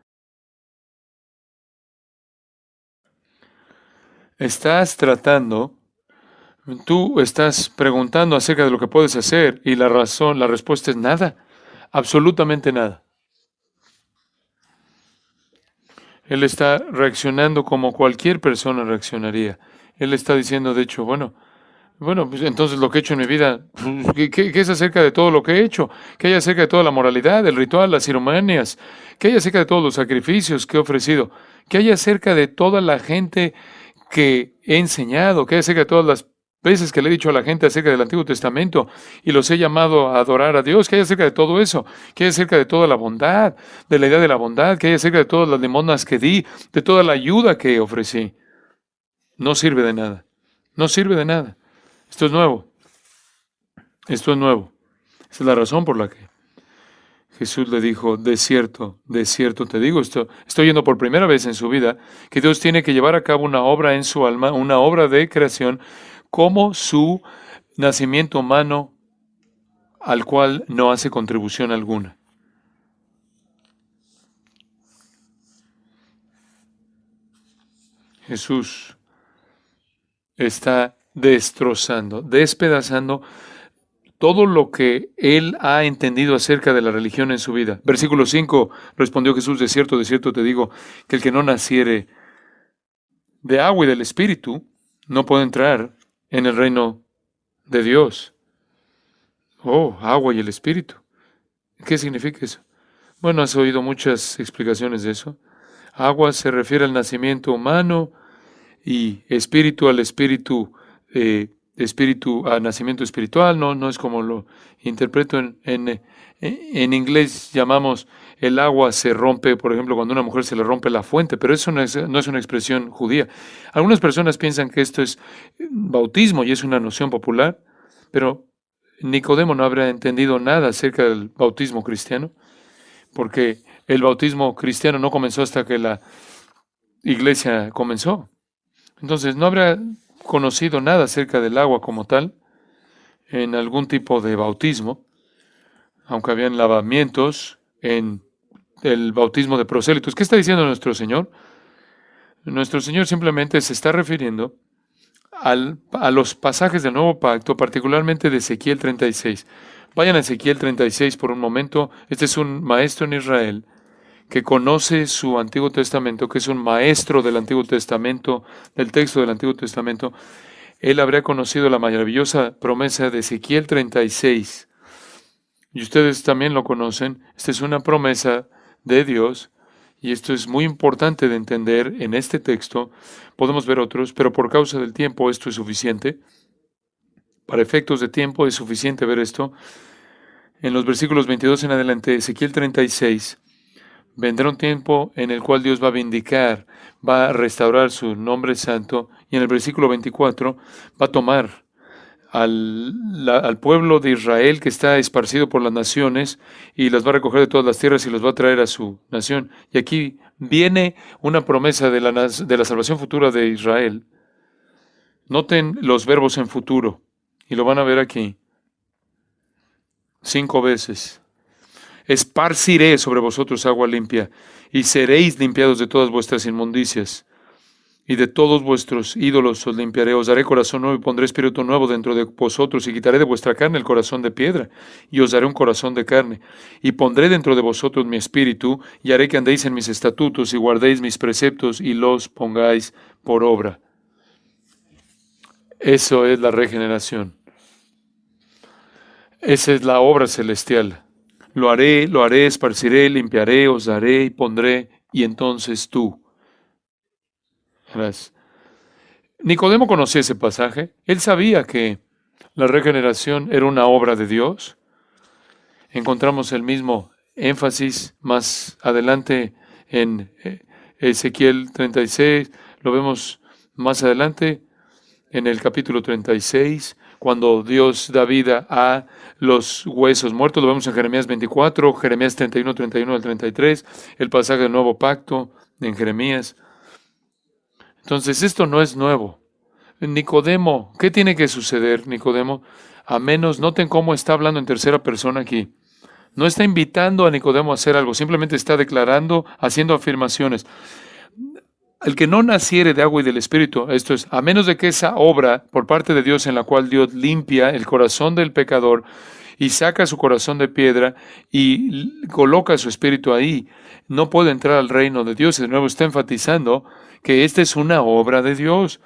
Tú estás preguntando acerca de lo que puedes hacer y la respuesta es nada. Absolutamente nada. Él está reaccionando como cualquier persona reaccionaría. Él está diciendo, de hecho, bueno, Bueno, pues entonces lo que he hecho en mi vida, pues, ¿qué es acerca de todo lo que he hecho? ¿Qué hay acerca de toda la moralidad, el ritual, las ceremonias? ¿Qué hay acerca de todos los sacrificios que he ofrecido? ¿Qué hay acerca de toda la gente que he enseñado? ¿Qué hay acerca de todas las veces que le he dicho a la gente acerca del Antiguo Testamento y los he llamado a adorar a Dios? ¿Qué hay acerca de todo eso? ¿Qué hay acerca de toda la bondad, de la idea de la bondad? ¿Qué hay acerca de todas las limosnas que di, de toda la ayuda que ofrecí? No sirve de nada. No sirve de nada. Esto es nuevo. Esto es nuevo. Esa es la razón por la que Jesús le dijo, de cierto te digo, estoy yendo por primera vez en su vida, que Dios tiene que llevar a cabo una obra en su alma, una obra de creación, como su nacimiento humano al cual no hace contribución alguna. Jesús está destrozando, despedazando todo lo que él ha entendido acerca de la religión en su vida. Versículo 5, respondió Jesús, de cierto te digo, que el que no naciere de agua y del Espíritu no puede entrar en el reino de Dios. Oh, agua y el Espíritu. ¿Qué significa eso? Bueno, has oído muchas explicaciones de eso. Agua se refiere al nacimiento humano y espíritu al espíritu, espíritu a nacimiento espiritual. No es como lo interpreto en inglés. Llamamos el agua se rompe, por ejemplo, cuando a una mujer se le rompe la fuente, pero eso no es una expresión judía. Algunas personas piensan que esto es bautismo y es una noción popular, pero Nicodemo no habrá entendido nada acerca del bautismo cristiano, porque el bautismo cristiano no comenzó hasta que la iglesia comenzó. Entonces, no habrá conocido nada acerca del agua como tal en algún tipo de bautismo, aunque habían lavamientos en el bautismo de prosélitos. ¿Qué está diciendo nuestro Señor? Nuestro Señor simplemente se está refiriendo a los pasajes del Nuevo Pacto, particularmente de Ezequiel 36. Vayan a Ezequiel 36 por un momento. Este es un maestro en Israel que conoce su Antiguo Testamento, que es un maestro del Antiguo Testamento, del texto del Antiguo Testamento. Él habría conocido la maravillosa promesa de Ezequiel 36. Y ustedes también lo conocen. Esta es una promesa de Dios. Y esto es muy importante de entender en este texto. Podemos ver otros, pero por causa del tiempo esto es suficiente. Para efectos de tiempo es suficiente ver esto. En los versículos 22 en adelante, Ezequiel 36, vendrá un tiempo en el cual Dios va a vindicar, va a restaurar su nombre santo. Y en el versículo 24 va a tomar al pueblo de Israel que está esparcido por las naciones y las va a recoger de todas las tierras y los va a traer a su nación. Y aquí viene una promesa de la salvación futura de Israel. Noten los verbos en futuro y lo van a ver aquí 5 veces. Esparciré sobre vosotros agua limpia y seréis limpiados de todas vuestras inmundicias. Y de todos vuestros ídolos os limpiaré, os daré corazón nuevo y pondré espíritu nuevo dentro de vosotros y quitaré de vuestra carne el corazón de piedra y os daré un corazón de carne. Y pondré dentro de vosotros mi espíritu y haré que andéis en mis estatutos y guardéis mis preceptos y los pongáis por obra. Eso es la regeneración. Esa es la obra celestial. Lo haré, esparciré, limpiaré, os daré y pondré y entonces tú. Gracias. Nicodemo conocía ese pasaje. Él sabía que la regeneración era una obra de Dios. Encontramos el mismo énfasis más adelante en Ezequiel 36. Lo vemos más adelante en el capítulo 36, cuando Dios da vida a los huesos muertos. Lo vemos en Jeremías 24, Jeremías 31 al 33, el pasaje del Nuevo Pacto en Jeremías. Entonces, esto no es nuevo. Nicodemo, ¿qué tiene que suceder, Nicodemo? A menos, noten cómo está hablando en tercera persona aquí. No está invitando a Nicodemo a hacer algo, simplemente está declarando, haciendo afirmaciones. El que no naciere de agua y del Espíritu, esto es, a menos de que esa obra por parte de Dios en la cual Dios limpia el corazón del pecador y saca su corazón de piedra y coloca su espíritu ahí, no puede entrar al reino de Dios. Y de nuevo está enfatizando que esta es una obra de Dios.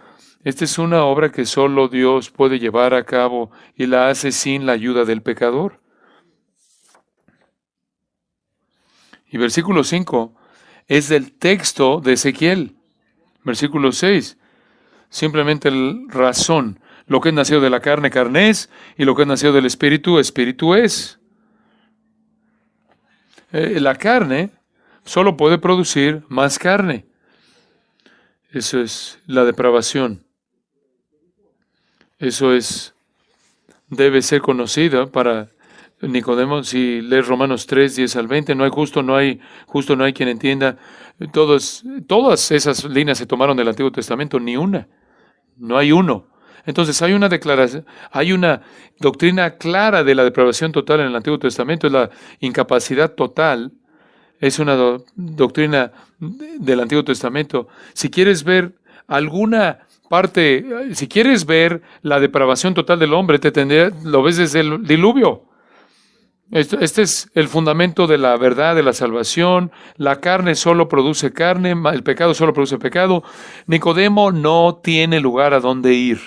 Esta es una obra que solo Dios puede llevar a cabo y la hace sin la ayuda del pecador. Y versículo 5 es del texto de Ezequiel. Versículo 6, simplemente razón. Lo que es nacido de la carne, carne es, y lo que es nacido del espíritu, espíritu es. La carne solo puede producir más carne. Eso es la depravación. Eso debe ser conocida para Nicodemo. Si lees Romanos 3, 10 al 20, no hay justo, no hay quien entienda. Todas esas líneas se tomaron del Antiguo Testamento, ni una. No hay uno. Entonces hay una declaración, hay una doctrina clara de la depravación total en el Antiguo Testamento, es la incapacidad total. Es una doctrina del Antiguo Testamento. Si quieres ver alguna parte, si quieres ver la depravación total del hombre, lo ves desde el diluvio. Este es el fundamento de la verdad, de la salvación. La carne solo produce carne, el pecado solo produce pecado. Nicodemo no tiene lugar a donde ir.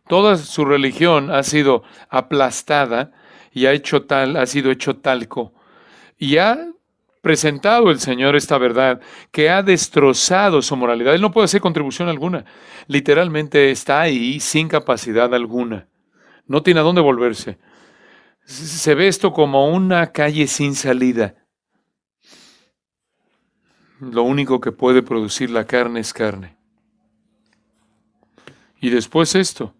Toda su religión ha sido aplastada y ha sido hecho talco. Y ha presentado el Señor esta verdad que ha destrozado su moralidad. Él no puede hacer contribución alguna. Literalmente está ahí sin capacidad alguna. No tiene a dónde volverse. Se ve esto como una calle sin salida. Lo único que puede producir la carne es carne. Y después esto.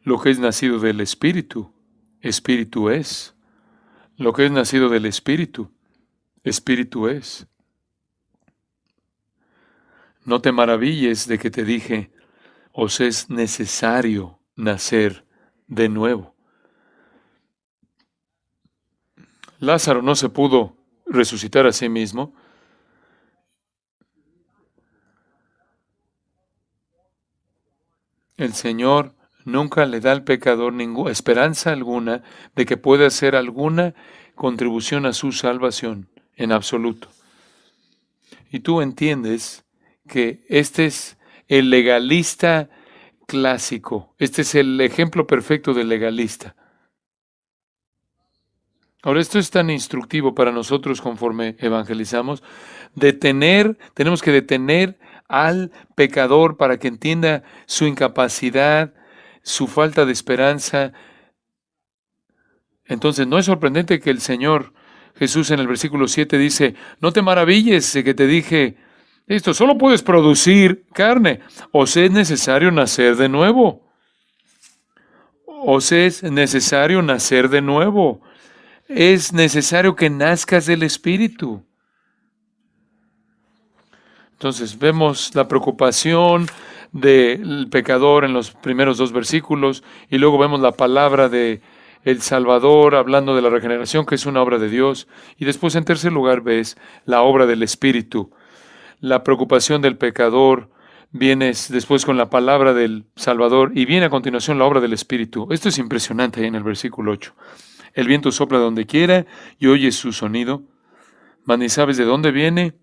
Lo que es nacido del Espíritu, Espíritu es. Lo que es nacido del Espíritu, Espíritu es. No te maravilles de que te dije, os es necesario nacer de nuevo. Lázaro no se pudo resucitar a sí mismo. El Señor nunca le da al pecador ninguna esperanza alguna de que pueda hacer alguna contribución a su salvación, en absoluto. Y tú entiendes que este es el legalista clásico, este es el ejemplo perfecto del legalista. Ahora, esto es tan instructivo para nosotros conforme evangelizamos. Tenemos que detener al pecador para que entienda su incapacidad, su falta de esperanza. Entonces, no es sorprendente que el Señor Jesús en el versículo 7 dice, no te maravilles de que te dije esto, solo puedes producir carne, os es necesario nacer de nuevo. Os es necesario nacer de nuevo. Es necesario que nazcas del Espíritu. Entonces vemos la preocupación del pecador en los primeros 2 versículos y luego vemos la palabra de el Salvador hablando de la regeneración, que es una obra de Dios. Y después en tercer lugar ves la obra del Espíritu. La preocupación del pecador viene después con la palabra del Salvador y viene a continuación la obra del Espíritu. Esto es impresionante ahí en el versículo 8. El viento sopla donde quiera y oyes su sonido, mas ni sabes de dónde viene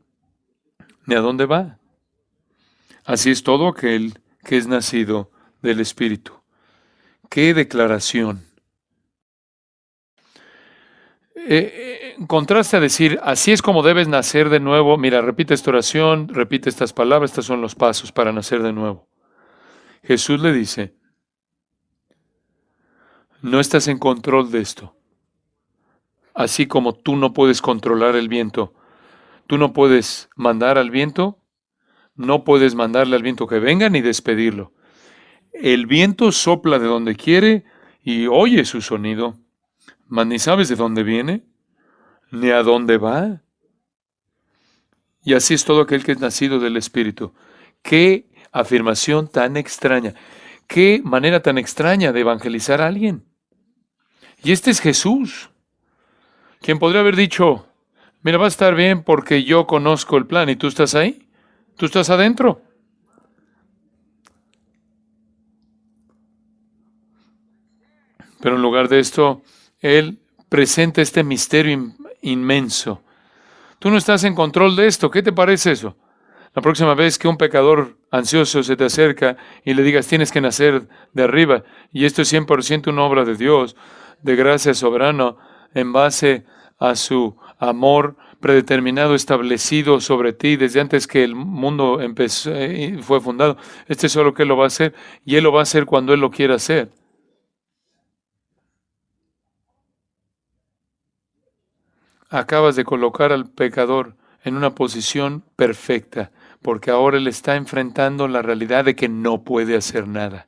ni a dónde va. Así es todo aquel que es nacido del Espíritu. ¡Qué declaración! En contraste a decir, así es como debes nacer de nuevo. Mira, repite esta oración, repite estas palabras, estos son los pasos para nacer de nuevo. Jesús le dice, no estás en control de esto. Así como tú no puedes controlar el viento, tú no puedes mandar al viento, no puedes mandarle al viento que venga ni despedirlo. El viento sopla de donde quiere y oye su sonido, mas ni sabes de dónde viene, ni a dónde va. Y así es todo aquel que es nacido del Espíritu. ¡Qué afirmación tan extraña! ¡Qué manera tan extraña de evangelizar a alguien! Y este es Jesús, quien podría haber dicho, mira, va a estar bien porque yo conozco el plan y tú estás ahí, tú estás adentro. Pero en lugar de esto, Él presenta este misterio inmenso. Tú no estás en control de esto, ¿qué te parece eso? La próxima vez que un pecador ansioso se te acerca y le digas, tienes que nacer de arriba, y esto es 100% una obra de Dios, de gracia soberana, en base a su amor predeterminado, establecido sobre ti desde antes que el mundo empezó, fue fundado. Este es solo que Él lo va a hacer, y Él lo va a hacer cuando Él lo quiera hacer. Acabas de colocar al pecador en una posición perfecta, porque ahora él está enfrentando la realidad de que no puede hacer nada.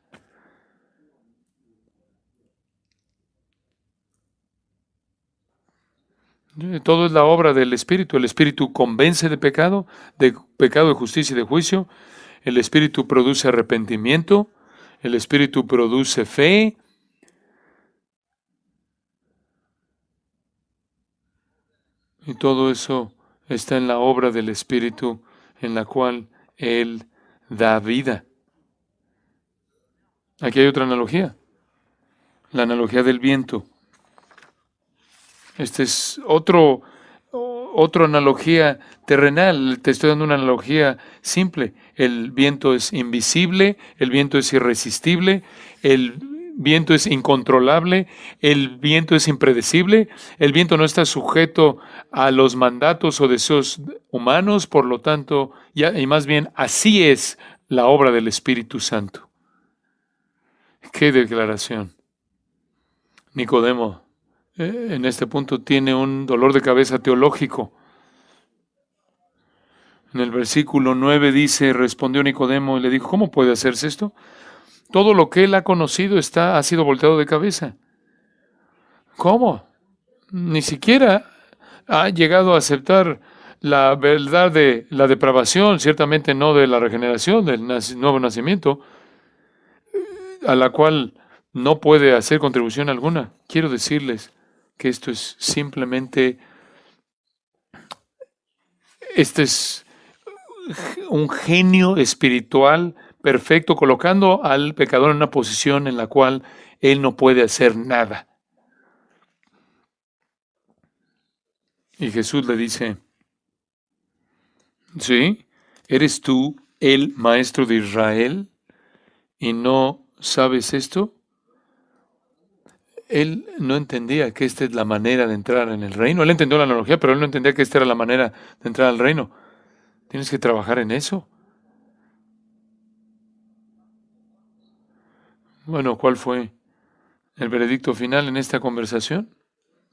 Todo es la obra del Espíritu. El Espíritu convence de pecado, de justicia y de juicio. El Espíritu produce arrepentimiento. El Espíritu produce fe. Y todo eso está en la obra del Espíritu, en la cual Él da vida. Aquí hay otra analogía. La analogía del viento. Este es otra analogía terrenal. Te estoy dando una analogía simple. El viento es invisible, el viento es irresistible, el viento es incontrolable, el viento es impredecible, el viento no está sujeto a los mandatos o deseos humanos, por lo tanto, y más bien así es la obra del Espíritu Santo. ¡Qué declaración! Nicodemo en este punto tiene un dolor de cabeza teológico. En el versículo 9 dice, respondió Nicodemo y le dijo, ¿cómo puede hacerse esto? Todo lo que él ha conocido ha sido volteado de cabeza. ¿Cómo? Ni siquiera ha llegado a aceptar la verdad de la depravación, ciertamente no de la regeneración, del nuevo nacimiento, a la cual no puede hacer contribución alguna. Quiero decirles que esto es simplemente, este es un genio espiritual perfecto, colocando al pecador en una posición en la cual él no puede hacer nada. Y Jesús le dice, ¿sí? ¿Eres tú el maestro de Israel y no sabes esto? Él no entendía que esta es la manera de entrar en el reino. Él entendió la analogía, pero él no entendía que esta era la manera de entrar al reino. Tienes que trabajar en eso. Bueno, ¿cuál fue el veredicto final en esta conversación?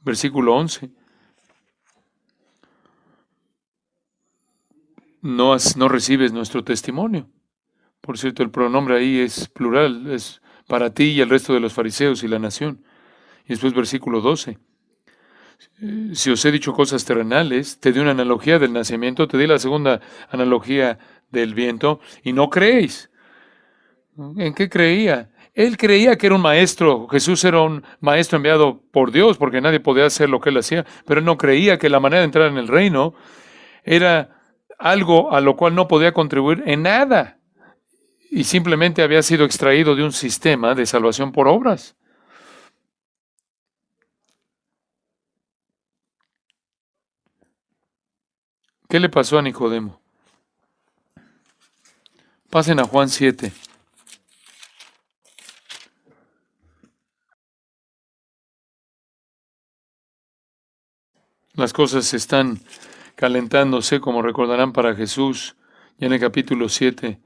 Versículo 11. No recibes nuestro testimonio. Por cierto, el pronombre ahí es plural, es para ti y el resto de los fariseos y la nación. Y después versículo 12. Si os he dicho cosas terrenales, te di una analogía del nacimiento, te di la segunda analogía del viento, y no creéis. ¿En qué creía? Él creía que era un maestro. Jesús era un maestro enviado por Dios, porque nadie podía hacer lo que él hacía, pero él no creía que la manera de entrar en el reino era algo a lo cual no podía contribuir en nada, y simplemente había sido extraído de un sistema de salvación por obras. ¿Qué le pasó a Nicodemo? Pasen a Juan 7. Las cosas están calentándose, como recordarán, para Jesús. Ya en el capítulo 7,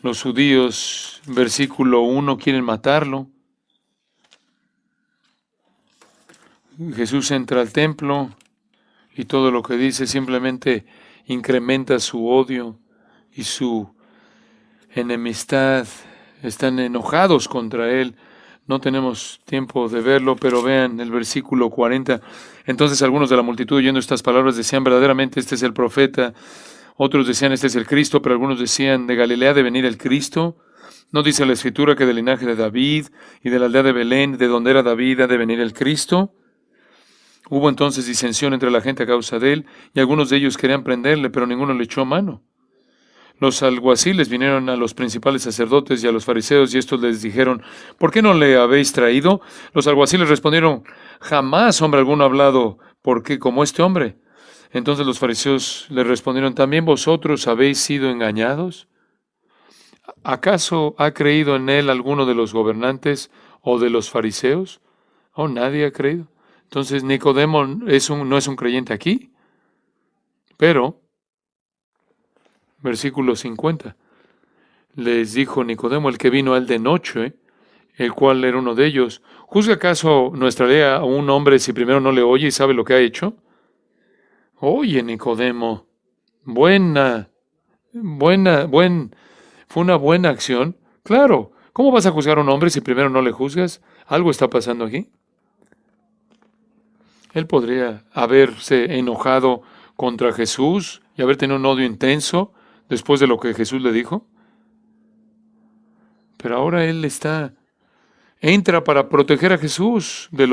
los judíos, versículo 1, quieren matarlo. Jesús entra al templo y todo lo que dice simplemente incrementa su odio y su enemistad. Están enojados contra él. No tenemos tiempo de verlo, pero vean el versículo 40. Entonces algunos de la multitud, oyendo estas palabras, decían, verdaderamente este es el profeta. Otros decían, este es el Cristo, pero algunos decían, ¿de Galilea ha de venir el Cristo? ¿No dice la Escritura que del linaje de David y de la aldea de Belén, de donde era David, ha de venir el Cristo? Hubo entonces disensión entre la gente a causa de él, y algunos de ellos querían prenderle, pero ninguno le echó mano. Los alguaciles vinieron a los principales sacerdotes y a los fariseos, y estos les dijeron, ¿por qué no le habéis traído? Los alguaciles respondieron, jamás hombre alguno ha hablado, porque como este hombre. Entonces los fariseos le respondieron, ¿también vosotros habéis sido engañados? ¿Acaso ha creído en él alguno de los gobernantes o de los fariseos? Oh, nadie ha creído. Entonces Nicodemo no es un creyente aquí, pero, versículo 50, les dijo Nicodemo, el que vino a él de noche, el cual era uno de ellos, ¿juzga acaso nuestra ley a un hombre si primero no le oye y sabe lo que ha hecho? Oye, Nicodemo, buena, fue una buena acción. Claro, ¿cómo vas a juzgar a un hombre si primero no le juzgas? Algo está pasando aquí. Él podría haberse enojado contra Jesús y haber tenido un odio intenso después de lo que Jesús le dijo. Pero ahora entra para proteger a Jesús de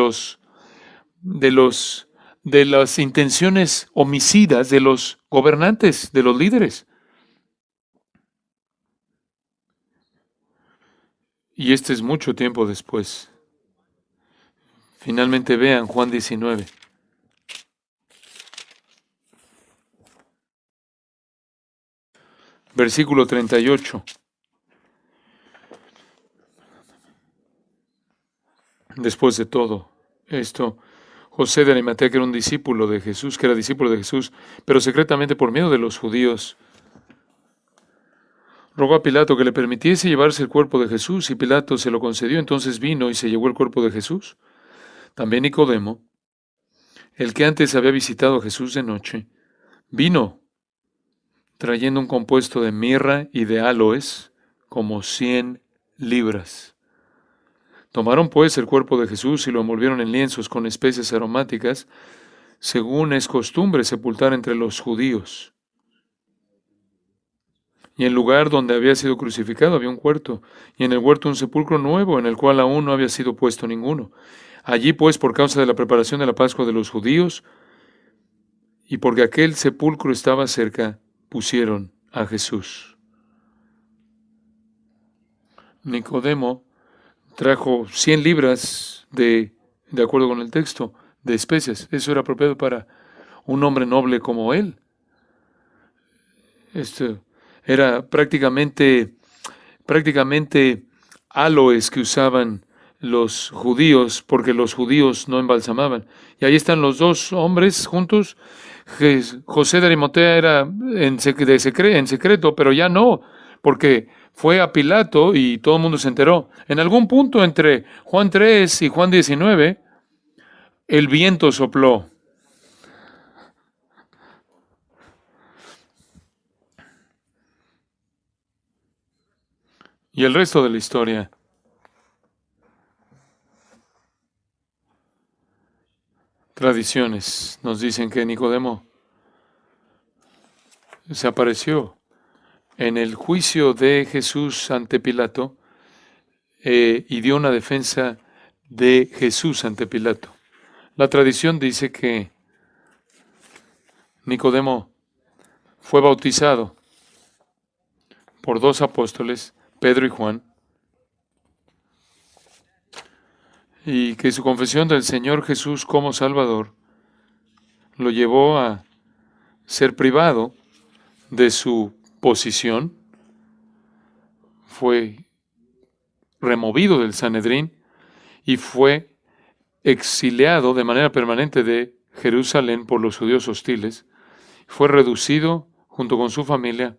las intenciones homicidas de los gobernantes, de los líderes. Y este es mucho tiempo después. Finalmente vean Juan 19. Versículo 38. Después de todo esto, José de Arimatea, que era un discípulo de Jesús, pero secretamente por miedo de los judíos, rogó a Pilato que le permitiese llevarse el cuerpo de Jesús, y Pilato se lo concedió. Entonces vino y se llevó el cuerpo de Jesús. También Nicodemo, el que antes había visitado a Jesús de noche, vino trayendo un compuesto de mirra y de áloes, como 100 libras. Tomaron pues el cuerpo de Jesús y lo envolvieron en lienzos con especies aromáticas, según es costumbre sepultar entre los judíos. Y en el lugar donde había sido crucificado había un huerto, y en el huerto un sepulcro nuevo, en el cual aún no había sido puesto ninguno. Allí pues, por causa de la preparación de la Pascua de los judíos, y porque aquel sepulcro estaba cerca, pusieron a Jesús. Nicodemo trajo 100 libras de acuerdo con el texto, de especias. Eso era apropiado para un hombre noble como él. Esto era prácticamente aloes que usaban los judíos, porque los judíos no embalsamaban. Y ahí están los dos hombres juntos. José de Arimatea era en secreto, pero ya no, porque fue a Pilato y todo el mundo se enteró. En algún punto entre Juan 3 y Juan 19, el viento sopló. Y el resto de la historia. Tradiciones nos dicen que Nicodemo se apareció en el juicio de Jesús ante Pilato y dio una defensa de Jesús ante Pilato. La tradición dice que Nicodemo fue bautizado por dos apóstoles, Pedro y Juan, y que su confesión del Señor Jesús como Salvador lo llevó a ser privado de su posición, fue removido del Sanedrín y fue exiliado de manera permanente de Jerusalén por los judíos hostiles. Fue reducido junto con su familia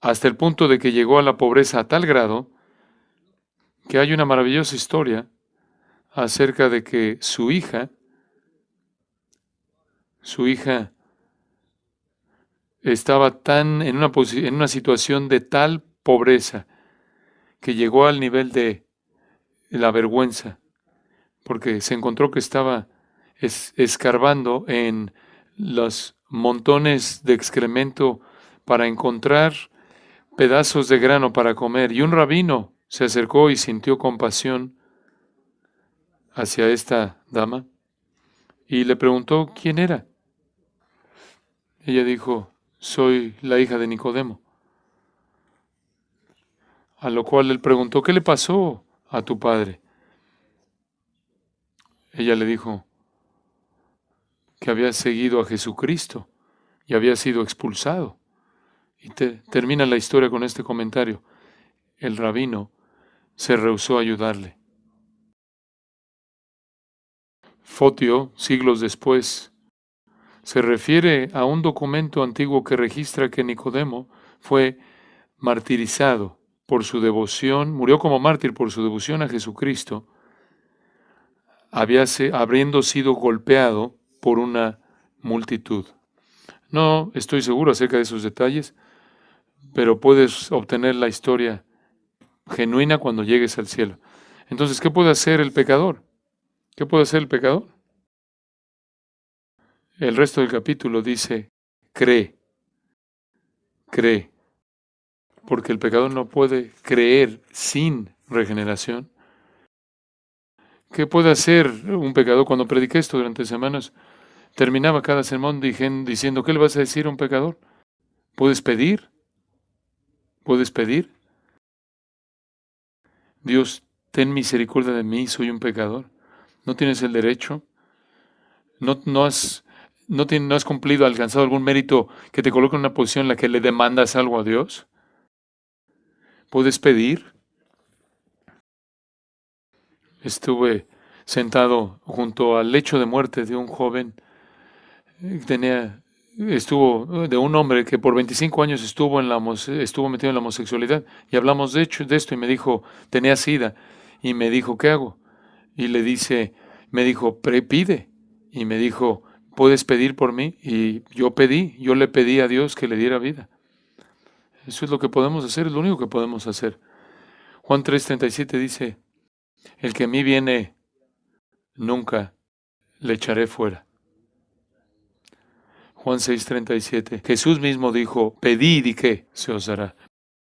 hasta el punto de que llegó a la pobreza a tal grado que hay una maravillosa historia acerca de que su hija estaba en una situación de tal pobreza que llegó al nivel de la vergüenza, porque se encontró que estaba escarbando en los montones de excremento para encontrar pedazos de grano para comer. Y un rabino se acercó y sintió compasión hacia esta dama y le preguntó quién era. Ella dijo, soy la hija de Nicodemo. A lo cual él preguntó, ¿qué le pasó a tu padre? Ella le dijo que había seguido a Jesucristo y había sido expulsado. Y termina la historia con este comentario. El rabino se rehusó a ayudarle. Fotio, siglos después, se refiere a un documento antiguo que registra que Nicodemo fue martirizado por su devoción, murió como mártir por su devoción a Jesucristo, habiendo sido golpeado por una multitud. No estoy seguro acerca de esos detalles, pero puedes obtener la historia genuina cuando llegues al cielo. Entonces, ¿qué puede hacer el pecador? ¿Qué puede hacer el pecador? El resto del capítulo dice, cree, cree, porque el pecador no puede creer sin regeneración. ¿Qué puede hacer un pecador? Cuando prediqué esto durante semanas, terminaba cada sermón diciendo, ¿qué le vas a decir a un pecador? ¿Puedes pedir? ¿Puedes pedir? Dios, ten misericordia de mí, soy un pecador. ¿No tienes el derecho? ¿No has cumplido, alcanzado algún mérito que te coloque en una posición en la que le demandas algo a Dios? ¿Puedes pedir? Estuve sentado junto al lecho de muerte de un joven, de un hombre que por 25 años estuvo metido en la homosexualidad, y hablamos de esto y me dijo, tenía SIDA, y me dijo, ¿qué hago? Y me dijo, pide, y me dijo, ¿puedes pedir por mí? Y yo le pedí a Dios que le diera vida. Eso es lo que podemos hacer, es lo único que podemos hacer. Juan 3:37 dice, el que a mí viene, nunca le echaré fuera. Juan 6:37, Jesús mismo dijo, pedid y ¿qué? Se os dará.